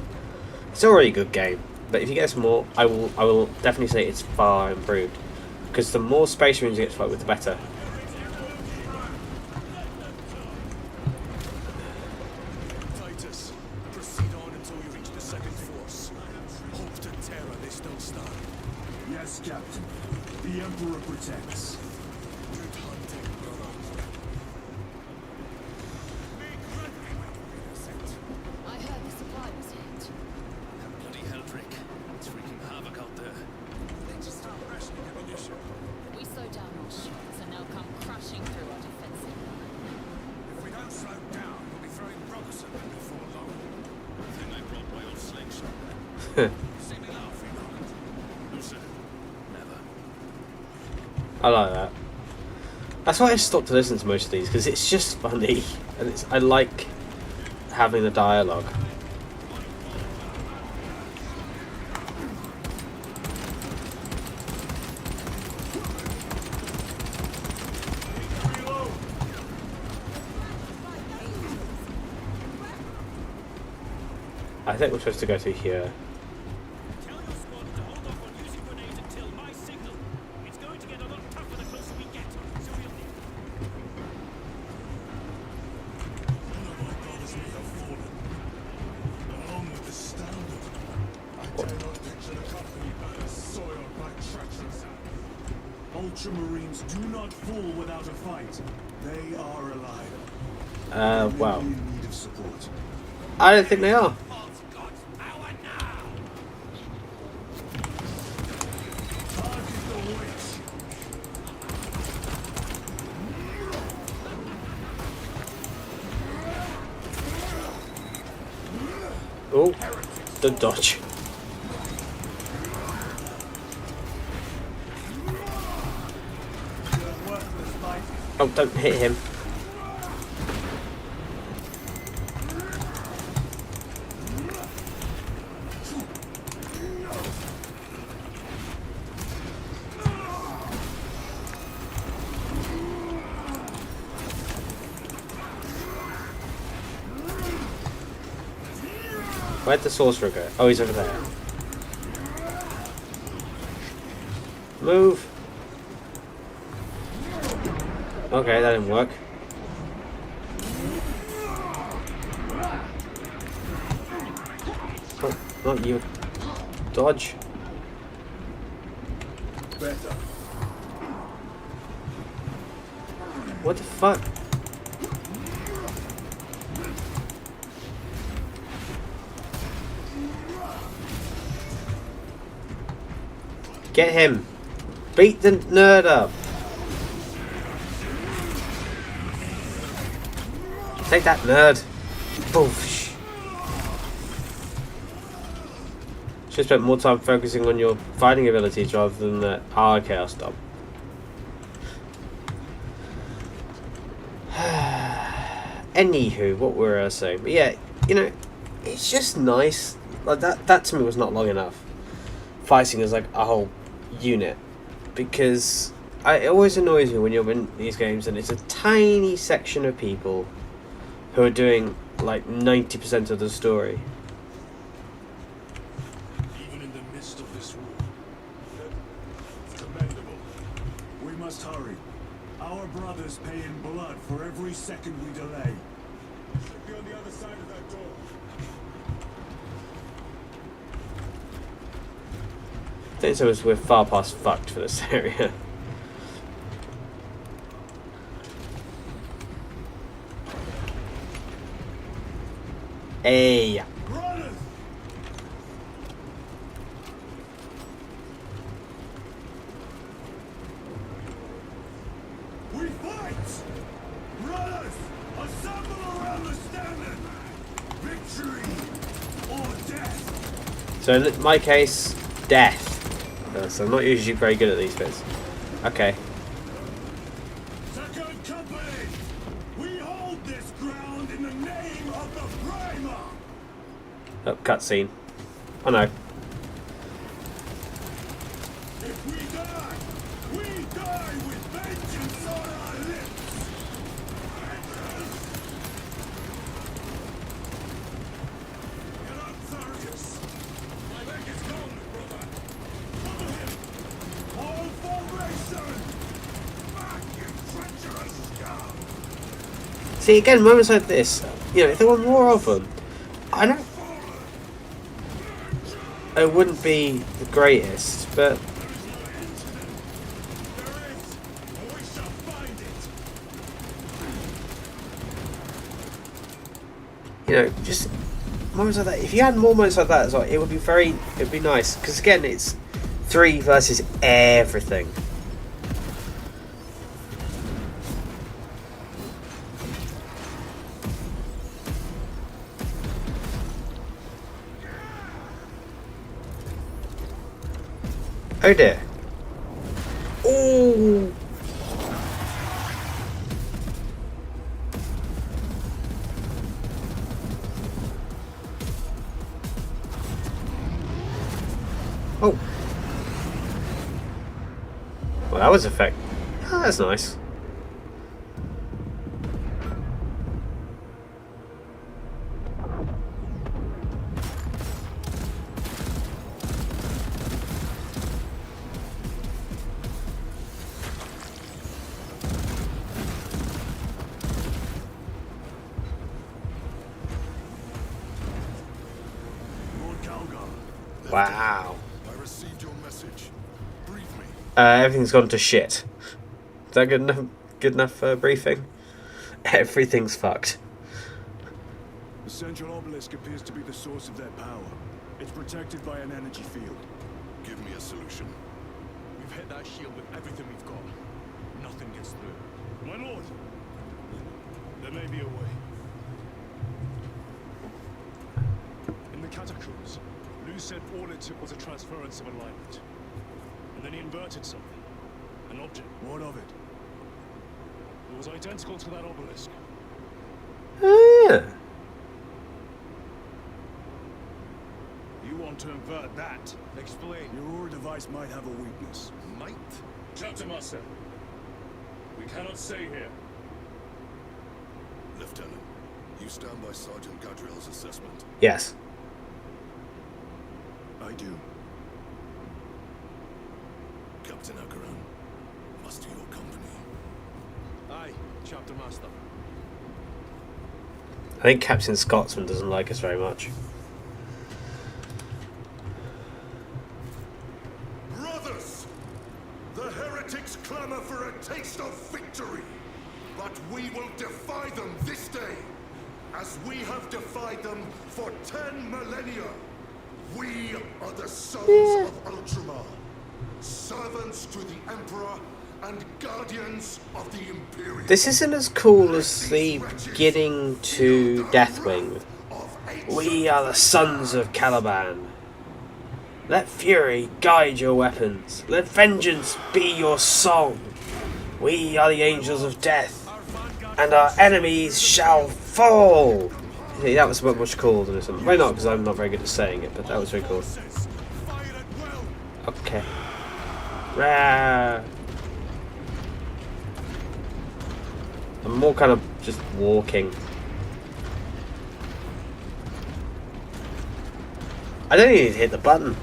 It's already a good game, but if you get some more, I will definitely say it's far improved. Because the more Space Marines you get to fight with, the better.
Titus, proceed on until you reach the second force. Hope to terror they still stand.
Yes, Captain. The Emperor protects.
Good hunting, brother.
I heard the supply was hit.
That bloody Helldrake. It's wreaking havoc out there. They just start rationing ammunition.
We slowed down our shots and now come crashing through our defensive line.
If we don't slow down, we'll be throwing rocks at them before long. I think I brought my old slingshot. See me laughing, Robert? No, sir. Never.
I like that. That's why I stopped to listen to most of these, because it's just funny, and I like having the dialogue. I think we're supposed to go through here.
Tell your squad to hold off on using grenades until my signal. It's going to get a lot tougher the closer we get, so we'll need.
One of my brothers may have fallen, along with the standard. I cannot picture the company banner soiled by treacherous acts.
Ultramarines do not fall without a fight. They are alive.
Wow.
They may be in need of support.
I don't think they are.
Target the witch.
Oh, the dodge.
Worthless fight.
Oh, don't hit him. Where'd the sorcerer go? Oh, he's over there. Move. Okay, that didn't work. Oh, not you. Dodge.
Better.
What the fuck? Get him. Beat the nerd up. Take that, nerd. Boosh. Should spend more time focusing on your fighting abilities rather than the okay, I'll stop. Anywho, what were I saying? But yeah, you know, it's just nice. Like that to me was not long enough. Fighting as like a whole unit, because it always annoys me when you're in these games and it's a tiny section of people who are doing like 90% of the story.
Even in the midst of this war, it's commendable.
We must hurry. Our brothers pay in blood for every second we delay.
Should be on the other side of that door.
I think so. We're far past fucked for this area. Hey.
Brothers! We fight! Brothers! Assemble around the standard! Victory or death!
So in my case, death. So I'm not usually very good at these bits. Okay.
Second company! We hold this ground in the name of the Primer!
Oh, cutscene. Oh no.
If we die with vengeance on our lips!
Get up, Tharius. My leg is gone, brother. Follow him.
All formation!
Back, you treacherous scum.
See, again, moments like this, you know, if there were more of them, I don't. It wouldn't be the greatest, but you know, just moments like that. If you had more moments like that as well, it would be nice. Because again, it's 3 versus everything. Oh dear. Ooh. Oh. Well, that was effect. Oh, that's nice. Wow.
I received your message. Brief me.
Everything's gone to shit. Is that good enough? Good enough briefing? Everything's fucked.
The central obelisk appears to be the source of their power. It's protected by an energy field.
Give me a solution.
We've hit that shield with everything we've got. Nothing gets through. My lord, there may be a way. In the catacombs, Lu said all it took was a transference of alignment. And then he inverted something. An object.
What of it?
It was identical to that obelisk.
Ah.
You want to invert that? Explain.
Your Aura device might have a weakness.
Might? Captain Master, we cannot stay here.
Lieutenant, you stand by Sergeant Gadriel's assessment.
Yes.
I do.
Captain Akaran, master your company.
Aye, Chapter Master.
I think Captain Scotsman doesn't like us very much.
Brothers, the heretics clamor for a taste of victory, but we will defy them this day, as we have defied them for 10 millennia. We are the sons of Ultramar, servants to the Emperor and guardians of the Imperium.
This isn't as cool as the beginning to Deathwing. We are the sons of Caliban. Let fury guide your weapons. Let vengeance be your song. We are the angels of death, and our enemies shall fall. See, that was much cooler than this one. Why not? Because I'm not very good at saying it, but that was very cool. Okay. Rah. I'm more kind of just walking. I don't even need to hit the button.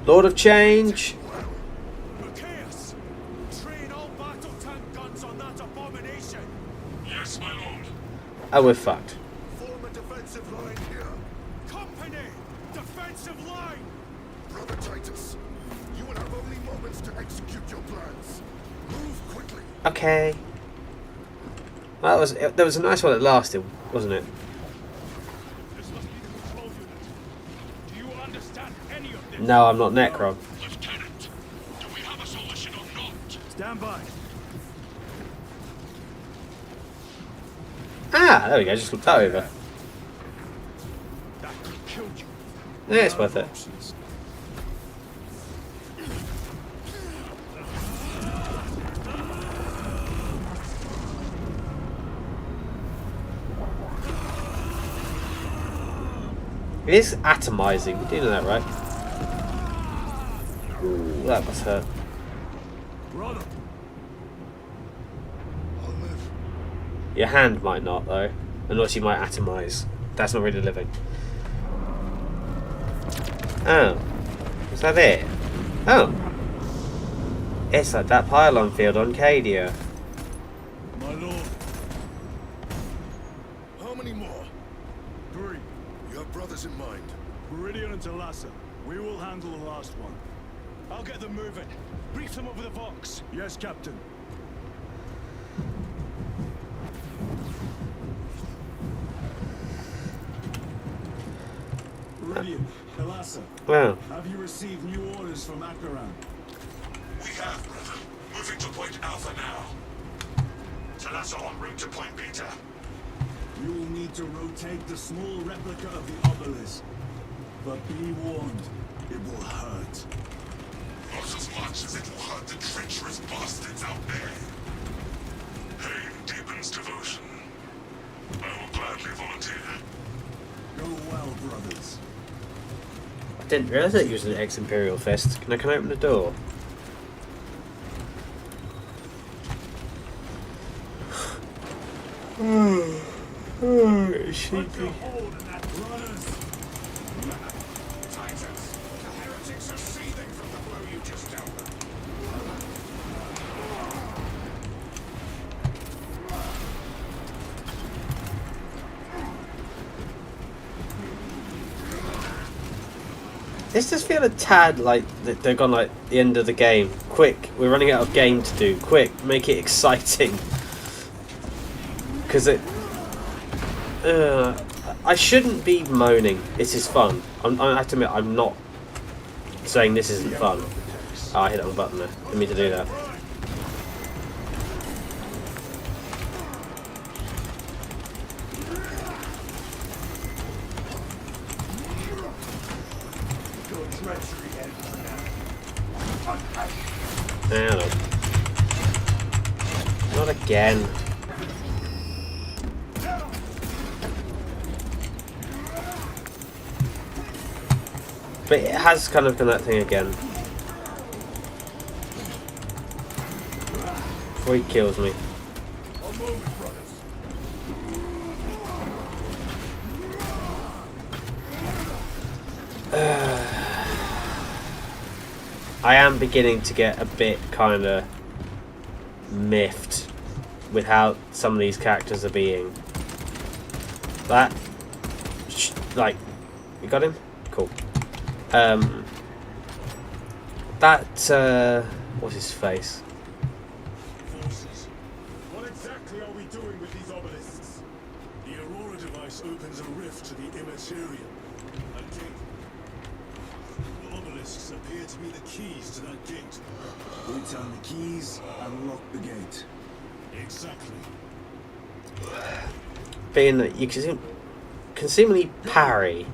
Lord of Change.
Macias, train all battle tank guns on that abomination.
Yes, my lord.
Oh, we're fucked.
Form a defensive line here.
Company, defensive line.
Brother Titus, you will have only moments to execute your plans. Move quickly.
Okay. Well, that was a nice one that lasted, wasn't it?
This must be the control unit. Do you understand any of this?
No, I'm not Necron.
Lieutenant, do we have a solution or not?
Stand by.
Ah, there we go. Just looked that over.
That could kill you.
Yeah, it's worth it.
Options.
It is atomizing. You do know that, right? Ooh, that must hurt.
Brother.
I'll live.
Your hand might not, though. Unless you might atomize. That's not really living. Oh. Is that it? Oh. It's like that pylon field on Cadia.
My lord.
How many more?
3.
You have brothers in mind.
Meridian and Talassa. We will handle the last one. I'll get them moving. Brief them over the Vox. Yes, Captain. Meridian, Talassa.
Well,
Have you received new orders from Akaran?
We have, brother. Moving to point Alpha now. Talassa en route to point Beta.
You will need to rotate the small replica of the obelisk. But be warned, it will hurt.
Not as much as it will hurt the treacherous bastards out there. Pain deepens devotion. I will gladly volunteer.
Go well, brothers.
I didn't realise that you was an ex-Imperial fist. Can I open the door? Sleepy.
Titus, the heretics are seething from the blow you just dealt them.
This does feel a tad like they've gone like the end of the game. Quick, we're running out of game to do. Quick, make it exciting. Because I shouldn't be moaning. This is fun. I have to admit, I'm not saying this isn't fun. Oh, I hit it on the button there. Didn't mean to do that. Hang on. Not again. But it has kind of done that thing again. Before he kills me.
A moment, brothers.
I am beginning to get a bit kind of miffed with how some of these characters are being. That, like, you got him? Cool. What's his face?
Forces. What exactly are we doing with these obelisks? The Aurora device opens a rift to the immaterial. A gate. The obelisks appear to be the keys to that gate.
We turn the keys and lock the gate.
Exactly.
Being that you can seemingly parry,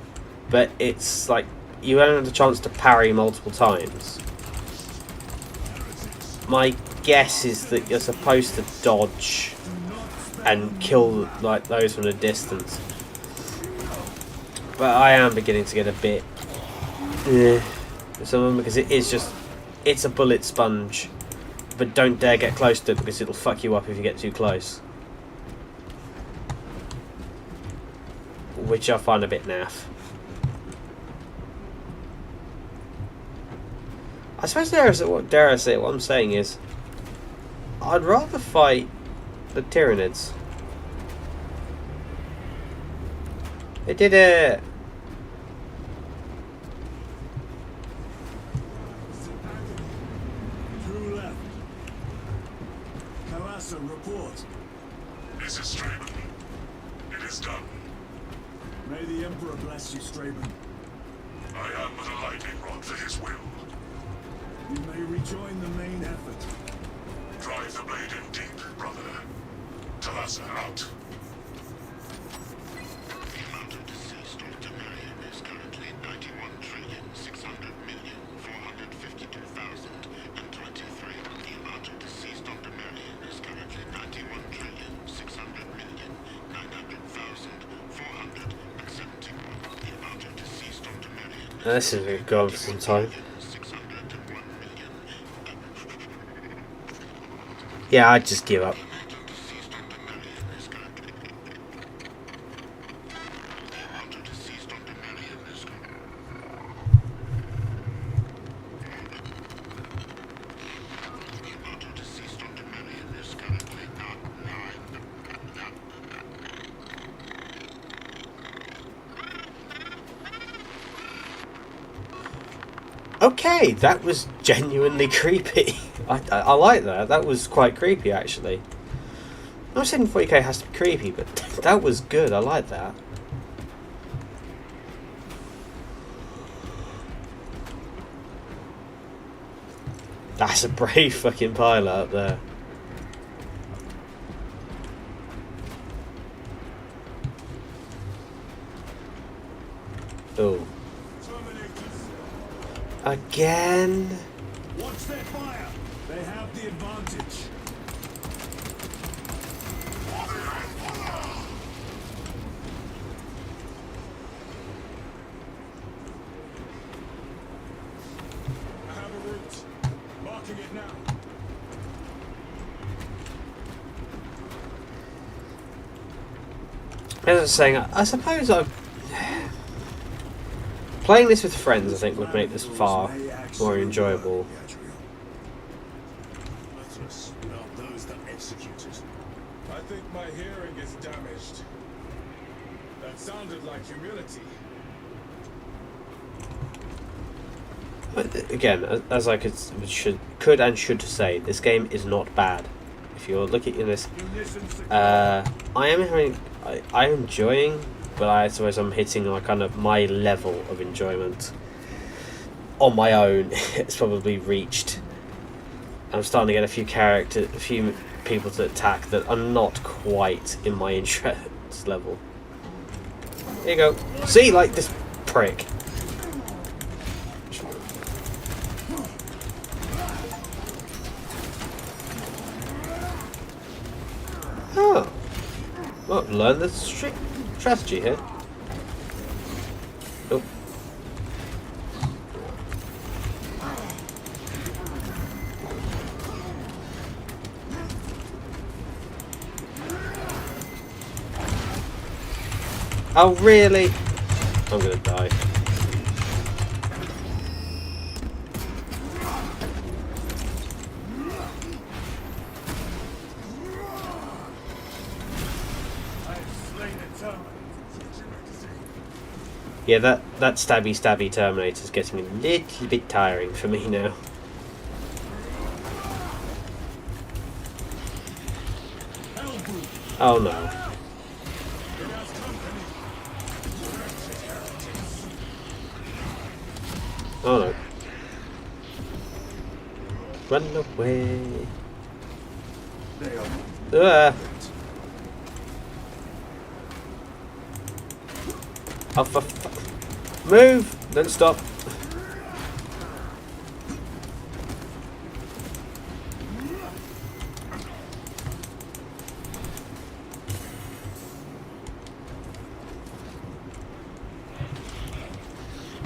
but it's like you only have the chance to parry multiple times. My guess is that you're supposed to dodge and kill like those from a distance. But I am beginning to get a bit with some of them because it's a bullet sponge. But don't dare get close to it because it'll fuck you up if you get too close. Which I find a bit naff. I suppose dare I say it, what I'm saying is I'd rather fight the Tyranids. They did it!
Two left. Kalasa, report.
This is Straben. It is done.
May the Emperor bless you, Straben.
I am but a lightning rod for his will.
You may rejoin the main effort.
Drive the blade in deep, brother. Talassa out.
The amount of deceased on Temerium is currently 91,600,452,023. The amount of deceased on Temerium is currently 91,600,900,471. The amount of deceased on Temerium.
This is going to go on for some time. Yeah, I'd just give up. Okay, that was genuinely creepy. I like that. That was quite creepy, actually. I'm not saying 40k has to be creepy, but that was good. I like that. That's a brave fucking pilot up there. Oh. Again?
Watch their fire. They have the advantage.
I have a route. Marking it now.
As I was saying, I suppose playing this with friends, I think, would make this far more enjoyable.
Letters without those that executed. I think my hearing is damaged. That sounded like humility.
But again, as I could and should say, this game is not bad. If you're looking at this, I am enjoying, but I suppose I'm hitting like kind of my level of enjoyment on my own. It's probably reached. I'm starting to get a few people to attack that are not quite in my interest level. There you go. See, like this prick. Oh, well, learn the strategy here. Oh. Oh, really? I'm gonna die. Yeah, that stabby Terminator is getting a little bit tiring for me now. Oh no. Oh no. Run away. Oh, for move! Don't stop.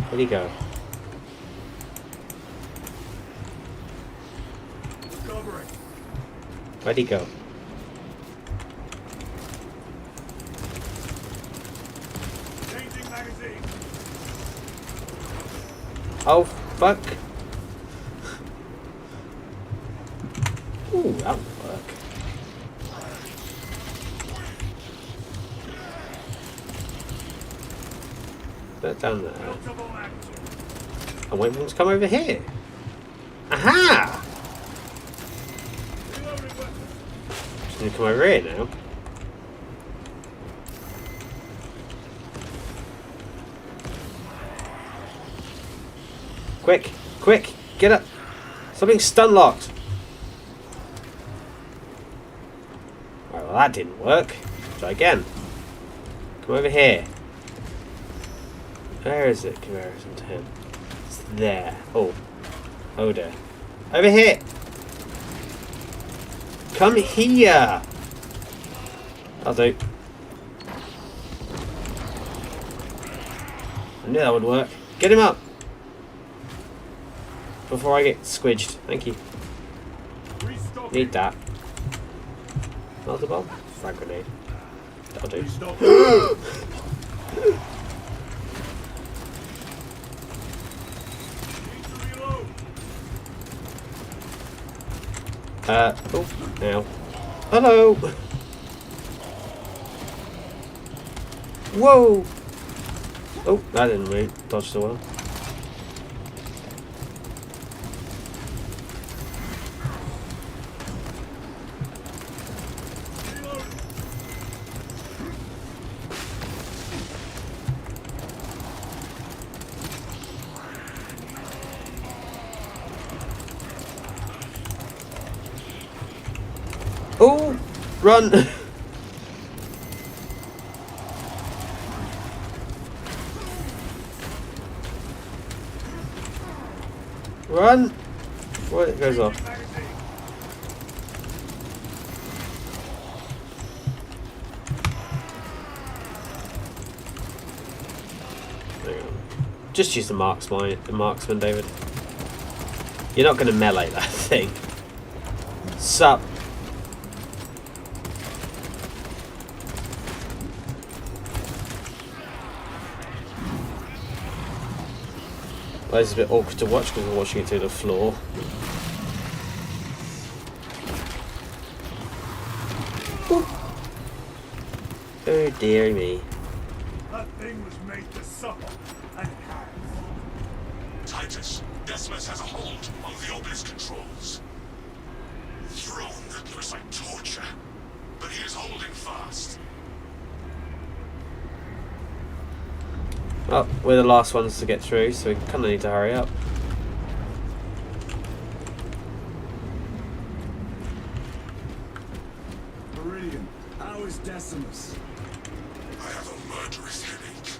Where'd he go? Where'd he go? Oh, fuck. Ooh, that would work. Put it down there. I'm waiting for him to come over here. Aha! He's gonna come over here now. Quick! Quick! Get up! Stop being stun locked! Right, well that didn't work. Try again. Come over here. Where is it? Comparison to him. It's there. Oh. Oh dear. Over here! Come here! I'll do. I knew that would work. Get him up! Before I get squidged. Thank you. Need that. Multiple? Frag grenade. That'll do. Oh, now. Hello! Whoa! Oh, that didn't really dodge so well. Oh! Run! Run! What? It goes off. Hang on. Just use the marksman, David. You're not going to melee that thing. Sup? Well, it's a bit awkward to watch because we're watching it through the floor. Ooh. Oh dear me.
That thing was made to suffer, and it has.
Titus, Decimus has a hold on the obelisk controls. Throne that looks like torture, but he is holding fast.
Well, we're the last ones to get through, so we kind of need to hurry up.
Meridian, how is Decimus?
I have a murderous headache,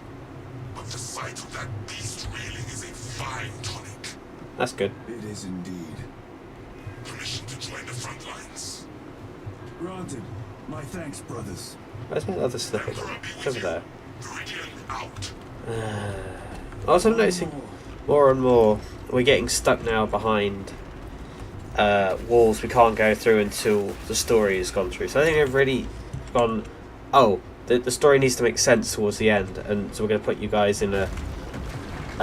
but the sight of that beast reeling is a fine tonic.
That's good.
It is indeed.
Permission to join the front lines.
Granted. My thanks, brothers.
Where's my other slipper? It's over there.
Meridian out.
Also, I'm noticing more and more we're getting stuck now behind walls we can't go through until the story has gone through. So I think they've really gone, oh, the story needs to make sense towards the end, and so we're going to put you guys in a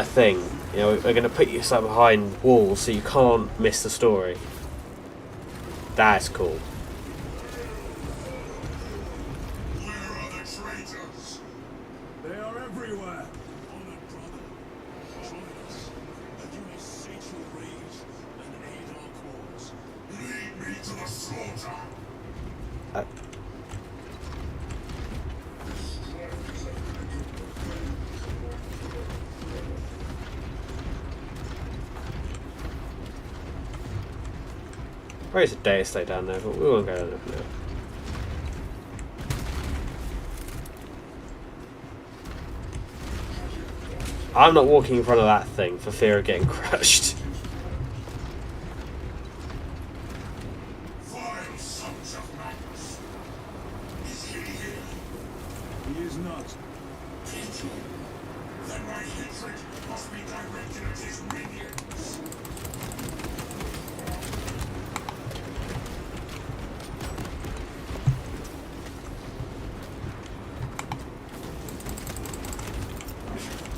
thing. You know, we're going to put you stuck behind walls so you can't miss the story. That's cool.
Where are the traitors?
They are everywhere.
On the
There is a data stay down there, but we won't go down there for now. I'm not walking in front of that thing for fear of getting crushed.
Vile sons of madness. Is he here?
He is not.
Pity. Then my hatred must be directed at his minions.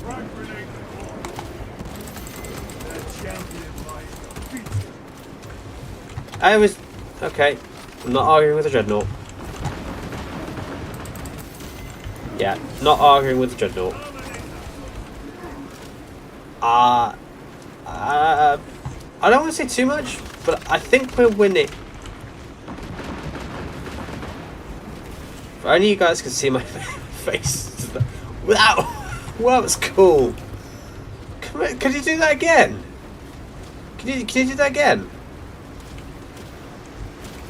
Frag grenade deployed. That champion lies defeated.
I was... okay. I'm not arguing with the Dreadnought. Yeah, not arguing with the Dreadnought. I don't want to say too much, but I think we're winning. If only you guys could see my face. Wow, that was cool. Come on, can you do that again? Can you do that again?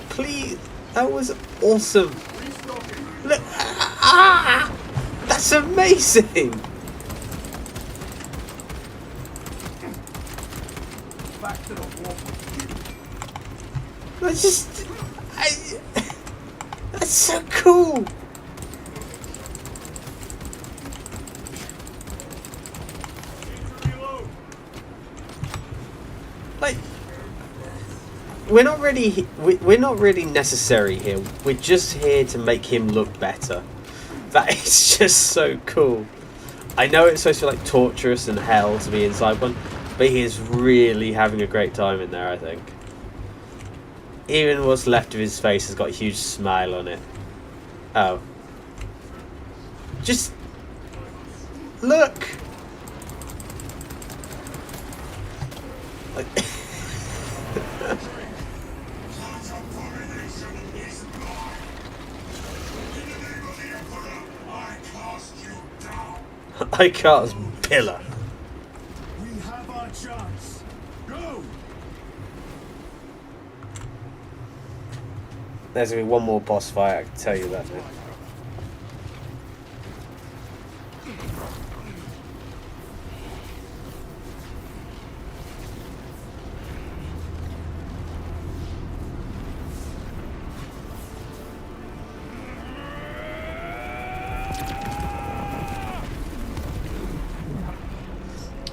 Please, that was awesome. Look, that's amazing.
Back to the war.
That's just, that's so cool.
Reload.
Like, we're not really necessary here. We're just here to make him look better. That is just so cool. I know it's supposed to be like torturous and hell to be inside one, but he is really having a great time in there, I think. Even what's left of his face has got a huge smile on it. Oh. Just look. Like
That abomination is mine. In the name of the Emperor, I cast you down.
I cast pillar.
We have our chance. Go!
There's gonna be one more boss fight, I can tell you that now.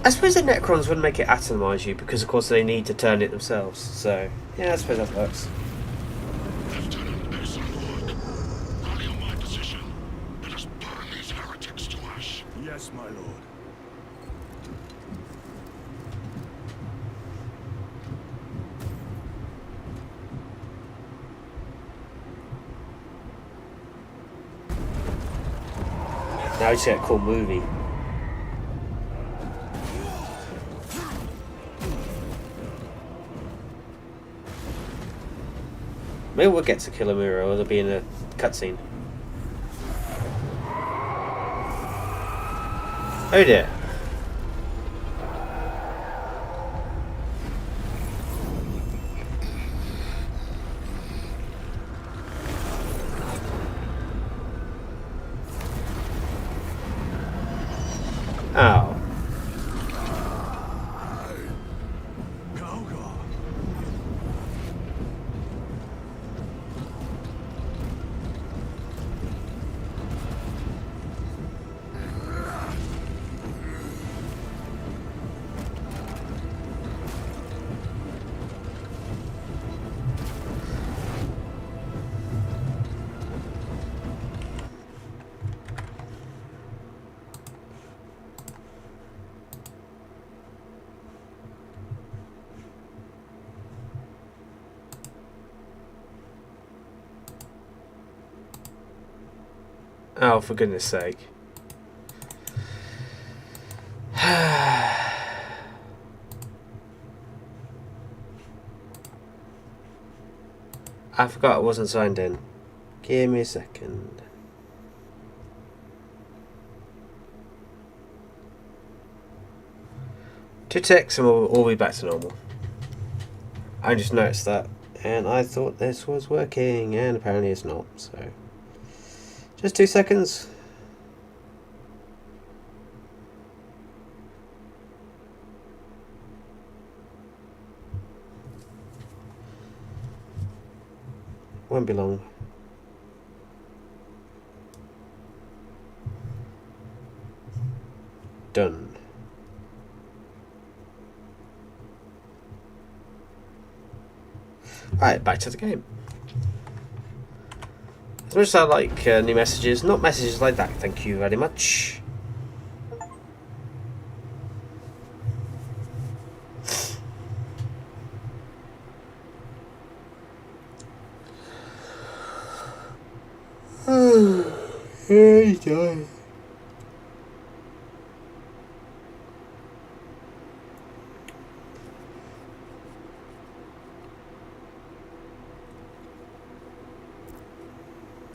I suppose the Necrons wouldn't make it atomize you because of course they need to turn it themselves, so yeah, I suppose that works.
Lieutenant, excellent work. Rally on my position. Let us burn these heretics to ash.
Yes, my lord.
Now you see a cool movie. Maybe we'll get to Killamura, or it'll be in a cutscene. Oh dear. Ow.
Go.
Oh, for goodness sake. I forgot I wasn't signed in. Give me a second. Two ticks and we'll all be back to normal. I just noticed that And I thought this was working, and apparently it's not, so... Just 2 seconds. Won't be long. Done. Right, back to the game. As much as I like new messages, not messages like that, thank you very much. Here you go.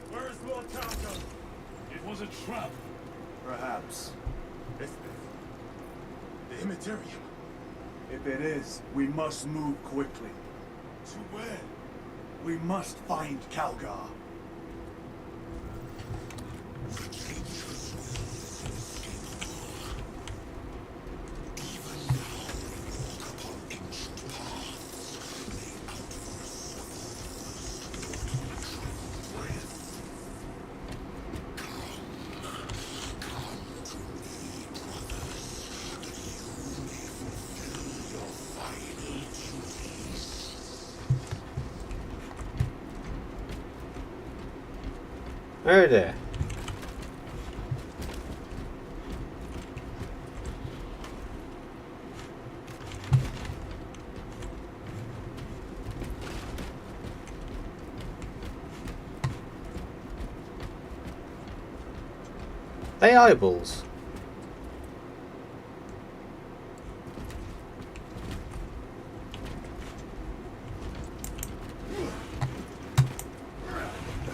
Where's Lord Calgon? It was a trap.
Perhaps.
It's the Immaterium.
If it is, we must move quickly.
To where?
We must find Calgar.
Oh there. They eyeballs.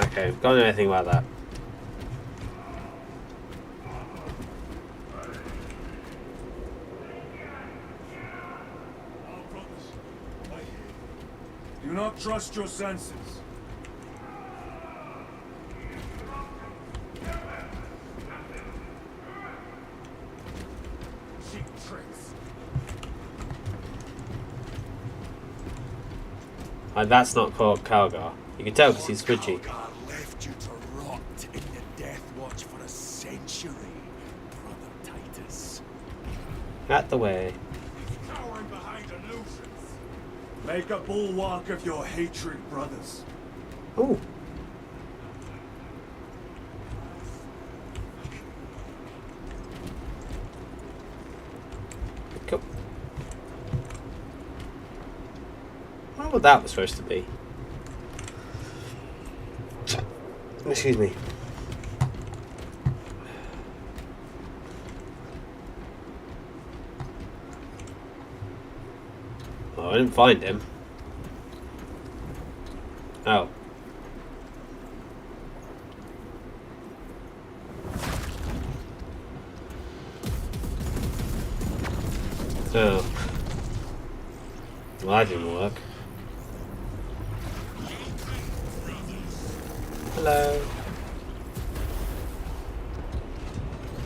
Okay, don't know anything about that.
Our brothers. I
Do not trust your senses.
cheap tricks.
Like, that's not called Calgar. You can tell because he's squidgy.
God left you to rot in the Death Watch for a century, Brother Titus.
Out the way.
Cowering behind illusions.
Make a bulwark of your hatred, brothers.
Ooh. Cool. I wonder what that was supposed to be. Excuse me. Oh, I didn't find him. Oh. Oh. Well, that didn't work. Hello.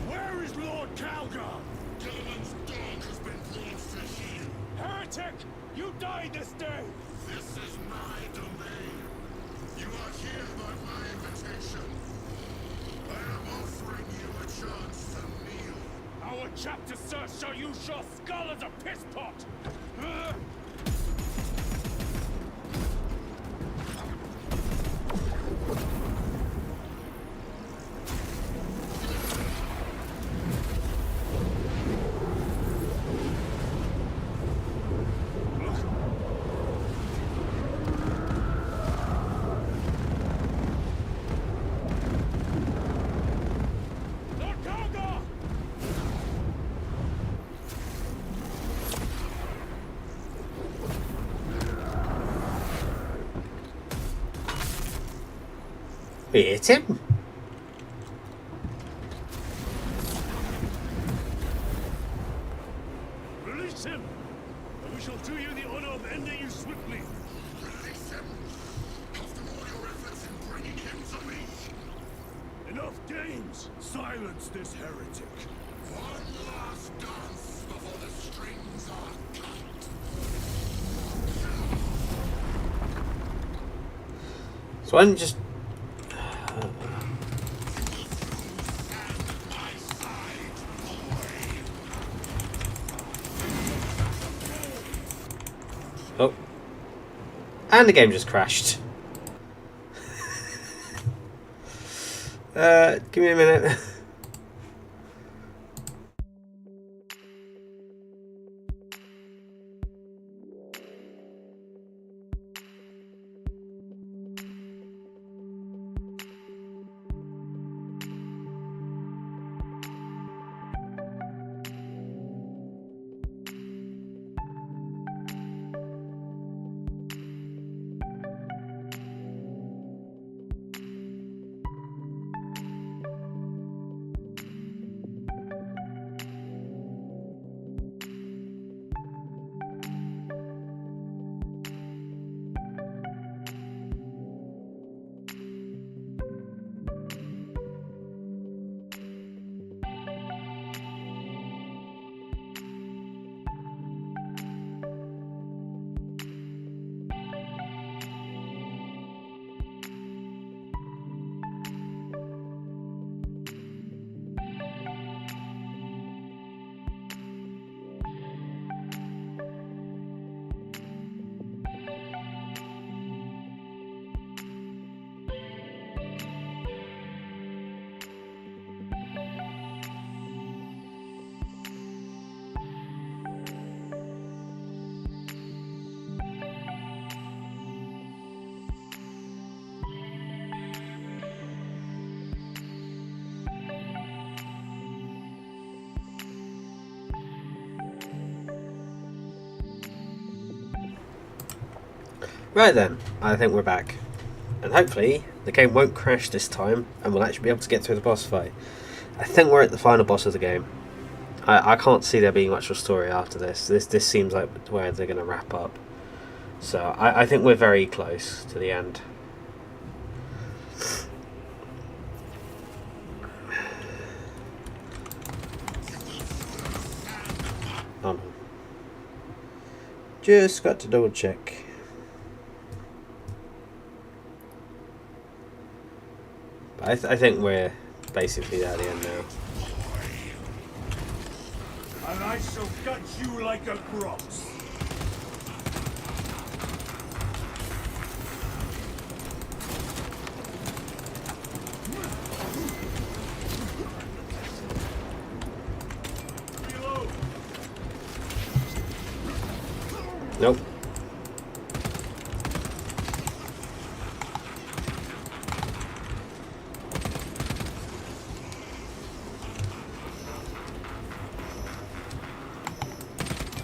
Where is Lord Calgar?
Gilliman's dog has been brought for here.
Heretic! You died this day!
This is my domain. You are here by my invitation. I am offering you a chance to kneel.
Our chapter, sir, shall use your skull as a piss pot! Lord Calgar!
We hit him.
Release him, and we shall do you the honor of ending you swiftly.
Release him. After all your efforts in bringing him to me.
Enough games! Silence this heretic.
One last dance before the strings are cut.
So why don't you just... Oh. And the game just crashed. Give me a minute. Right then, I think we're back. And hopefully, the game won't crash this time, and we'll actually be able to get through the boss fight. I think we're at the final boss of the game. I can't see there being much of a story after this. This seems like where they're going to wrap up. So, I think we're very close to the end. Just got to double check. I think we're basically at the end now.
And I shall gut you like a gross. Reload.
Nope.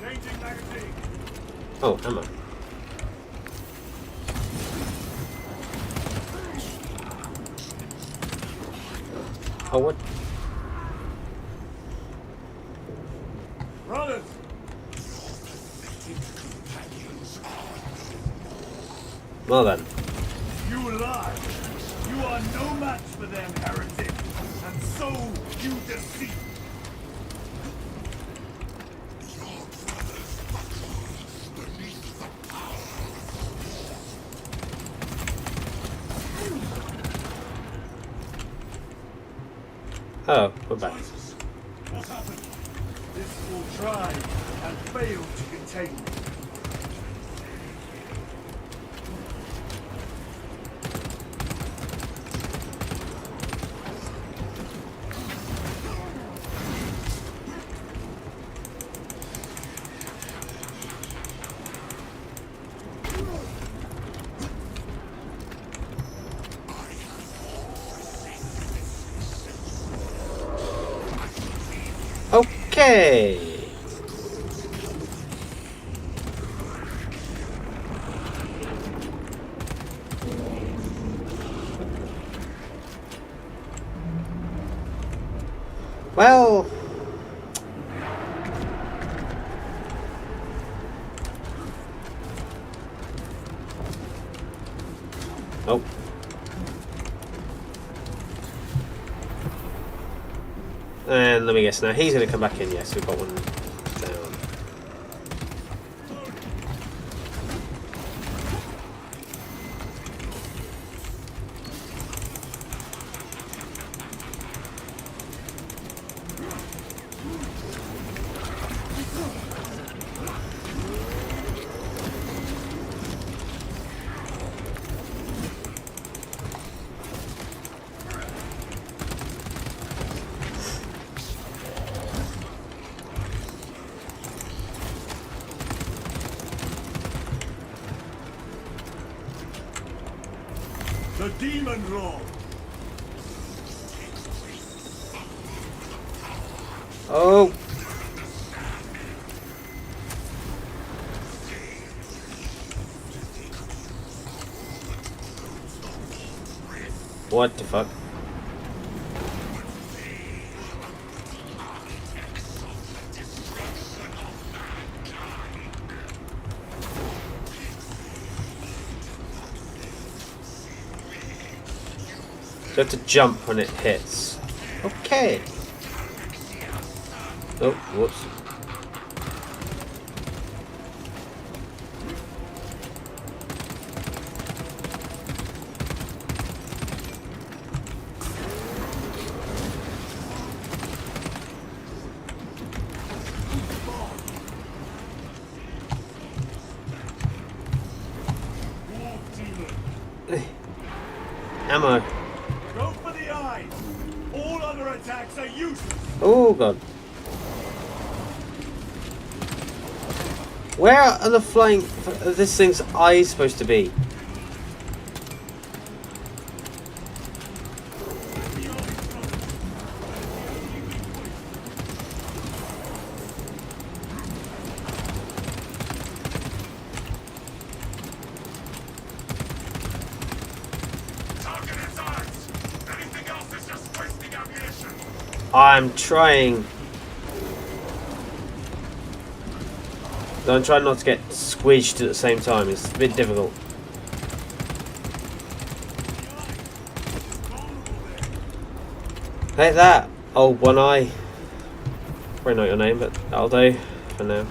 Changing magazine.
Oh, ammo. Oh, what?
Brothers,
Well then.
you lie. You are no match for them, heretic. And so you deceive.
Oh, we're back.
What happened? This will try and fail to contain me.
Okay. Well, Oh. And let me guess now, he's going to come back in. Yes, we've got one down.
The demon lord.
Oh! What the fuck? You have to jump when it hits. Okay. Oh, whoops. Ammo.
Go for the eye. All other attacks are useless.
Oh god. Where are the flying... this thing's eyes supposed to be?
Target its eyes! Anything else is just wasting ammunition!
I'm trying. I'm trying not to get squished at the same time. It's a bit difficult. Like that. Oh, One Eye. Probably not your name, but that'll do for now.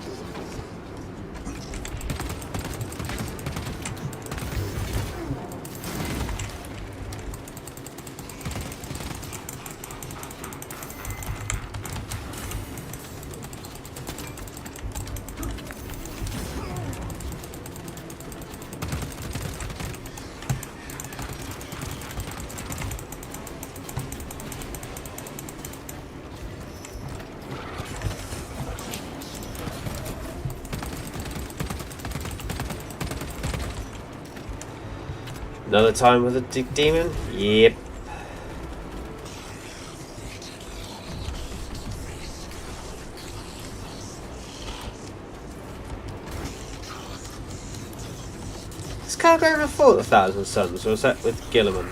Another time with a demon? Yep. This cargo ever fought the Thousand Suns, or was that with Gilliman?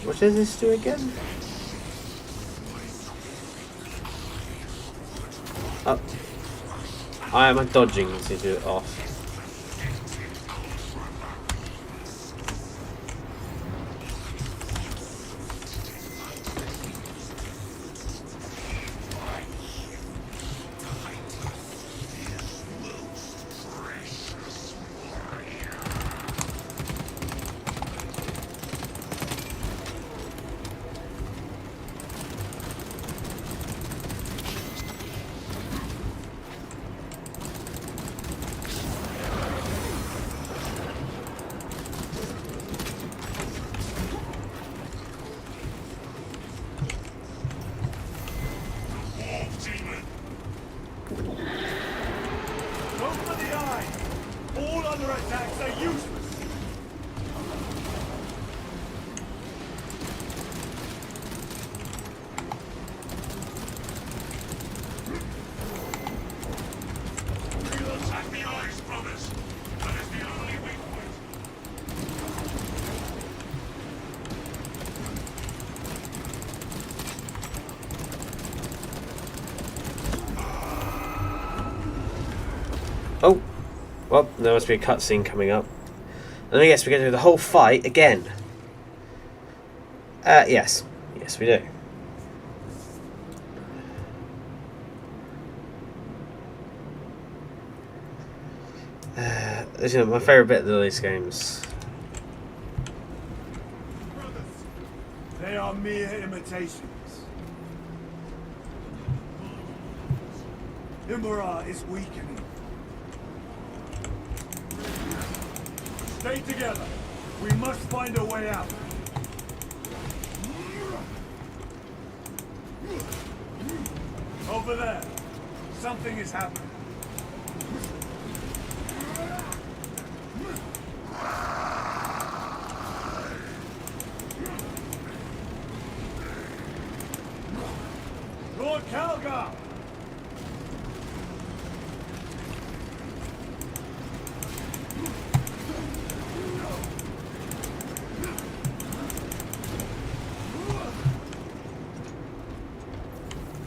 What does this do again? Oh. I am dodging to do it off.
Go for the eye. All other attacks are useless.
We'll attack the eyes, brothers! That is the only weak point!
Oh, Well, there must be a cutscene coming up. And I guess we get to do the whole fight again. Yes. Yes, we do. This is my favourite bit of these games.
They are mere imitations. Imura is weakening. Stay together. We must find a way out. Over there. Something is happening. Lord Calgar!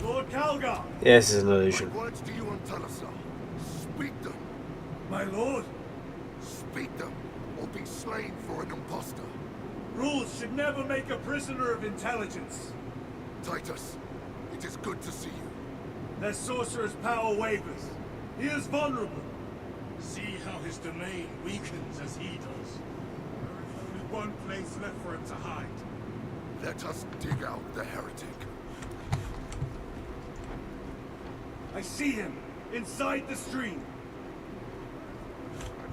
Lord Calgar!
Yes, it's an illusion.
My words to you on Talasar. Speak them.
My lord,
Speak them, or be slain for an impostor.
rules should never make a prisoner of intelligence.
Titus, it is good to see you.
Their sorcerer's power wavers. He is vulnerable.
See how his domain weakens as he does. There is only one place left for him to hide.
Let us dig out the heretic.
I see him, inside the stream.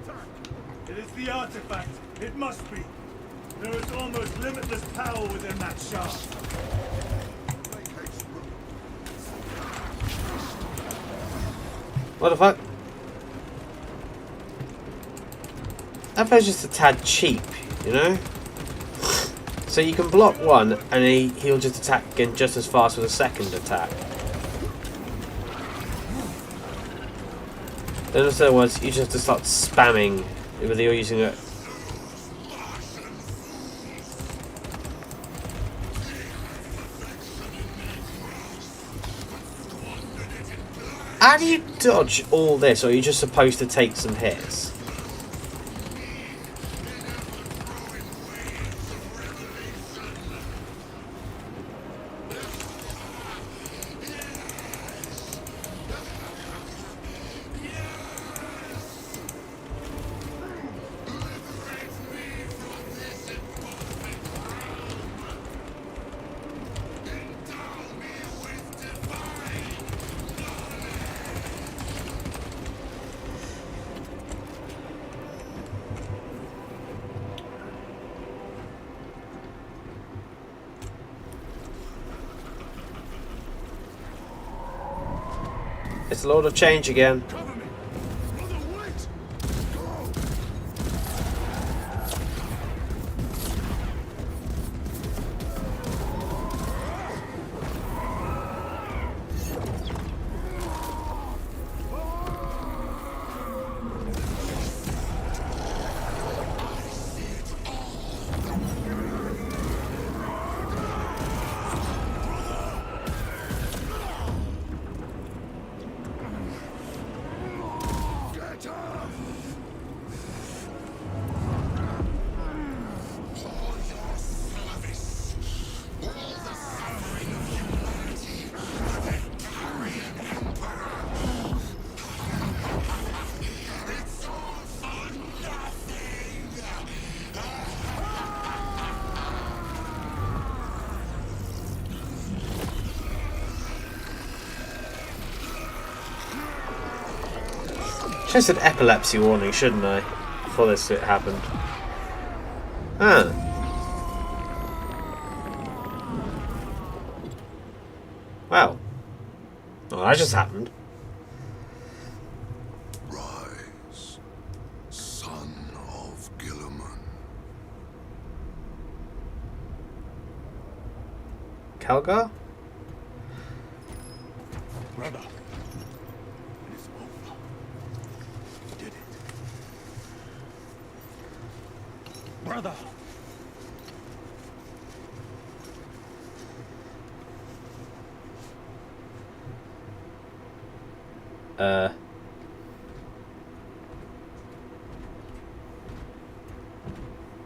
Attack!
It is the artifact. It must be. There is almost limitless power within that shard.
Make haste, Rook.
What the fuck? That feels just a tad cheap, you know? So you can block one and he'll just attack again just as fast with a second attack. Then in other words, you just have to start spamming whether you're using it. How do you dodge all this, or are you just supposed to take some hits? It's Lord of Change again.
Cover me! Brother, wait!
Get up!
For your service, all the suffering of humanity, the Carrion Emperor. It's all for nothing.
Should have said epilepsy warning, shouldn't I? Before this bit happened. Ah. Wow. Well, that just happened.
Rise, son of Gilliman.
Calgar?
Brother. It is over. You did it. Brother!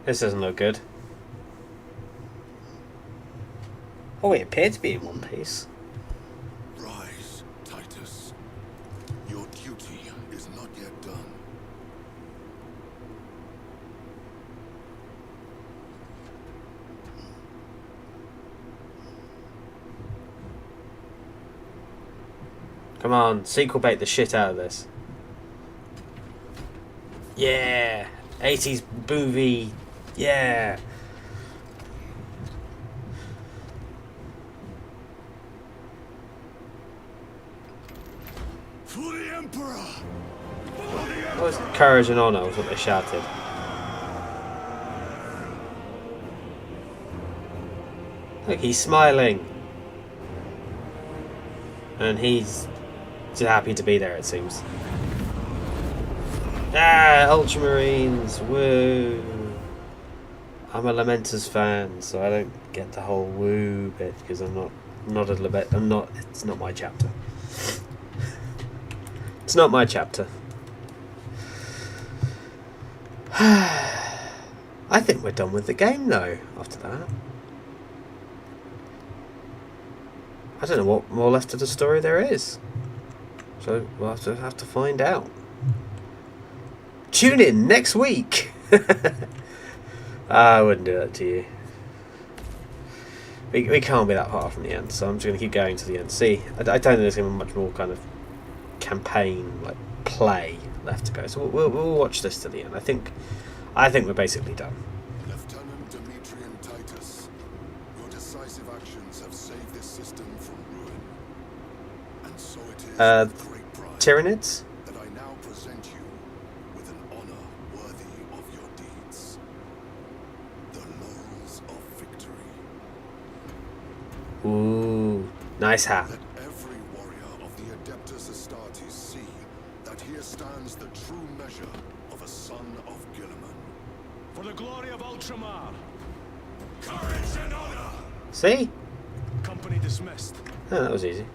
This doesn't look good. Oh, it appeared to be in one piece.
Rise, Titus. Your duty is not yet done.
Come on, sequel bait the shit out of this. Yeah! 80s movie. Yeah!
For the Emperor!
What was courage and honour was what they shouted. Look, he's smiling. And he's happy to be there, it seems. Ah, Ultramarines, woo! I'm a Lamentus fan, so I don't get the whole woo bit because I'm not a Lament. It's not my chapter. It's not my chapter. I think we're done with the game though. After that, I don't know what more left of the story there is. So we'll have to find out. Tune in next week. I wouldn't do that to you. We can't be that far from the end, so I'm just going to keep going to the end. See, I don't think there's going to be much more kind of campaign, like play left to go. So we'll watch this to the end. I think we're basically done.
Lieutenant Demetrian Titus, your decisive actions have saved this system from ruin. And so it is with great pride
Tyranids?
that I now present you with an honor worthy of your deeds. The laurels of victory.
Ooh, nice hat.
Let every warrior of the Adeptus Astartes see that here stands the true measure of a son of Gilliman.
For the glory of Ultramar.
Courage and honor!
See?
Company dismissed.
Oh, that was easy.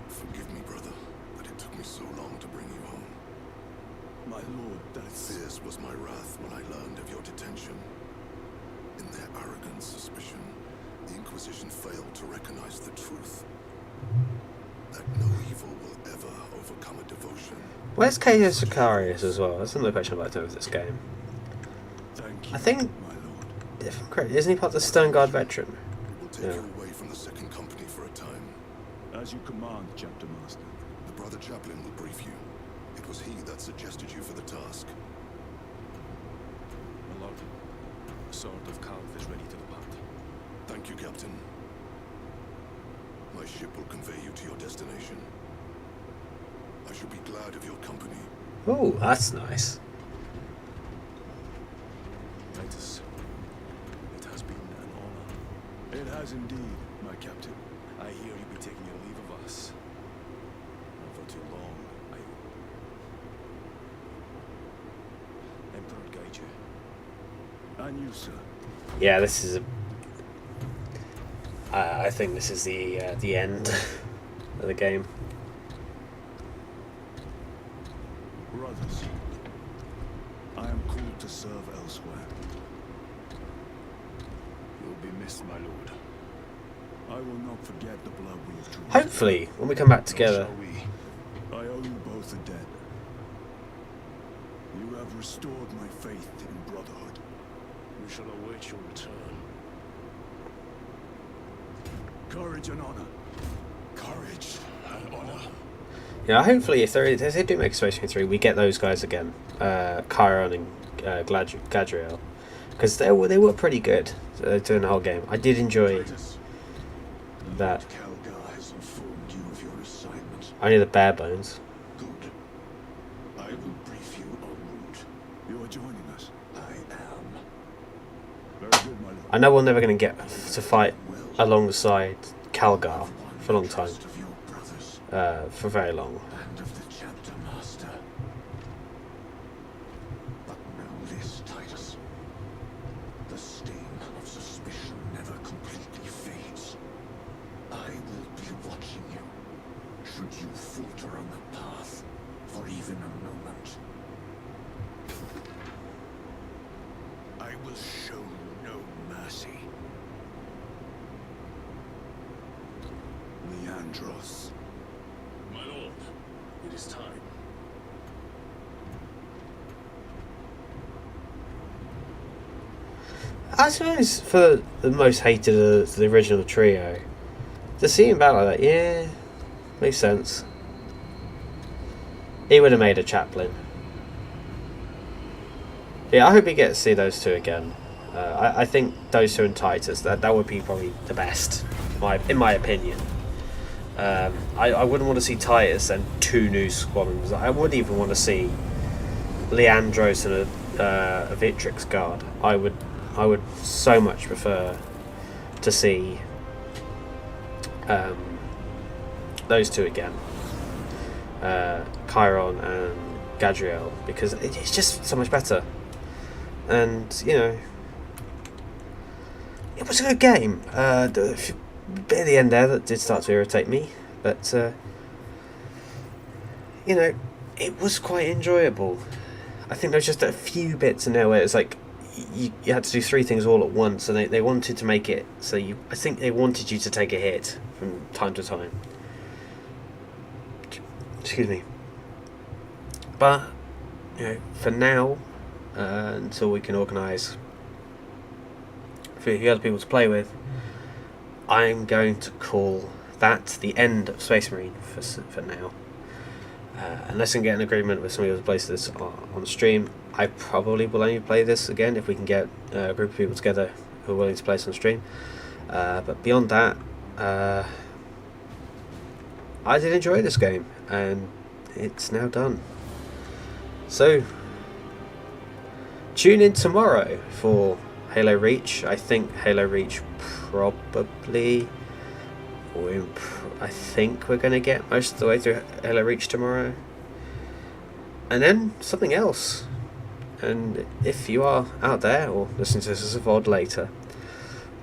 Forgive me, brother, that it took me so long to bring you home.
My lord, that's...
Fierce was my wrath when I learned of your detention. In their arrogant suspicion, the Inquisition failed to recognize the truth. That no evil will ever overcome a devotion.
Where's Caio Sicarius as well? That's another question I'd like to know with this game.
Thank you,
I think,
my lord.
if I'm correct, isn't he part of the Stern Guard veteran?
It will take
Yeah.
you away from the second company for a time.
As you command, Chapter Master.
The brother chaplain will brief you. It was he that suggested you for the task.
My lord, the sword of Calv is ready to depart.
Thank you, Captain. My ship will convey you to your destination. I shall be glad of your company.
Oh, that's nice.
Titus, it has been an honor. It has indeed, my captain. I hear you be taking your leave of us. Not for too long, I hope. Emperor guide you. And you, sir.
Yeah, this is a. I think this is the end of the game.
Brothers, I am called to serve elsewhere.
You'll be missed, my lord.
I will not forget the blood we have drawn.
Hopefully, when we come back together.
I owe you both a debt. You have restored my faith in brotherhood.
We shall await your return.
Courage and honor.
Courage and honor.
Yeah, hopefully, if they do make Space Marine 3, we get those guys again, Chiron and Gadriel, because they were pretty good during the whole game. I did enjoy that.
Calgar has informed you of your assignment.
Only the bare bones.
Good. I will brief you en route.
You are joining us.
I am.
Very good, my lord.
I know we're never going to get to fight alongside Calgar for a long time,
Of your brothers
for very long.
and of the chapter master. But know this, Titus. The stain of suspicion never completely fades. I will be watching you. Should you falter on the path for even a moment.
I will show no mercy.
Leandros.
My lord, it is time.
I suppose for the most hated of the original trio, to see him battle like that, yeah, makes sense. He would have made a chaplain. Yeah, I hope we get to see those two again. I think those two and Titus, that would be probably the best, in my opinion. I wouldn't want to see Titus and two new squadrons. I wouldn't even want to see Leandros and a Victrix guard. I would so much prefer to see those two again, Chiron and Gadriel, because it's just so much better. And you know, it was a good game. The bit at the end there that did start to irritate me, but you know, it was quite enjoyable. I think there was just a few bits in there where it's like you had to do three things all at once, and they wanted to make it so I think they wanted you to take a hit from time to time. Excuse me. But you know, for now, until we can organise a few other people to play with, I'm going to call that the end of Space Marine for now. Unless I can get an agreement with somebody who plays this on stream, I probably will only play this again if we can get a group of people together who are willing to play this on stream. But beyond that, I did enjoy this game, and it's now done. So, tune in tomorrow for Halo Reach. I think Halo Reach probably... I think we're going to get most of the way through Halo Reach tomorrow. And then something else. And if you are out there, or listening to this as a VOD later,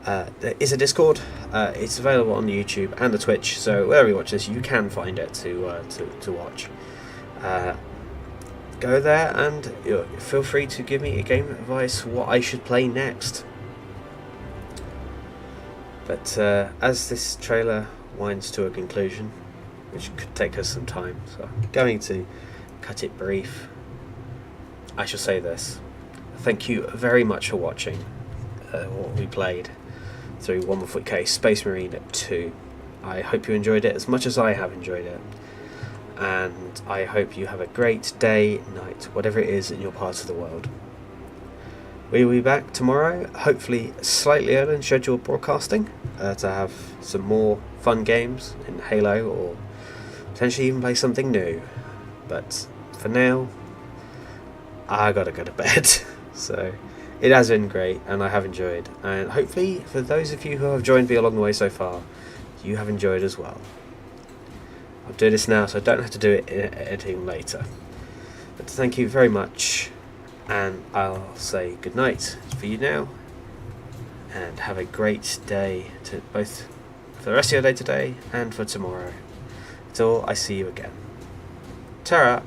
there is a Discord. It's available on the YouTube and the Twitch, so wherever you watch this, you can find it to watch. Go there and feel free to give me a game advice what I should play next. But as this trailer winds to a conclusion, which could take us some time, so I'm going to cut it brief, I shall say this. Thank you very much for watching what we played through 114K Space Marine 2. I hope you enjoyed it as much as I have enjoyed it. And I hope you have a great day, night, whatever it is in your part of the world. We will be back tomorrow, hopefully slightly earlier in scheduled broadcasting, to have some more fun games in Halo, or potentially even play something new. But for now, I gotta go to bed. So it has been great, and I have enjoyed. And hopefully, for those of you who have joined me along the way so far, you have enjoyed as well. I'll do this now, so I don't have to do it in editing later. But thank you very much. And I'll say good night for you now, and have a great day to both for the rest of your day today and for tomorrow, until I see you again. Ta-ra!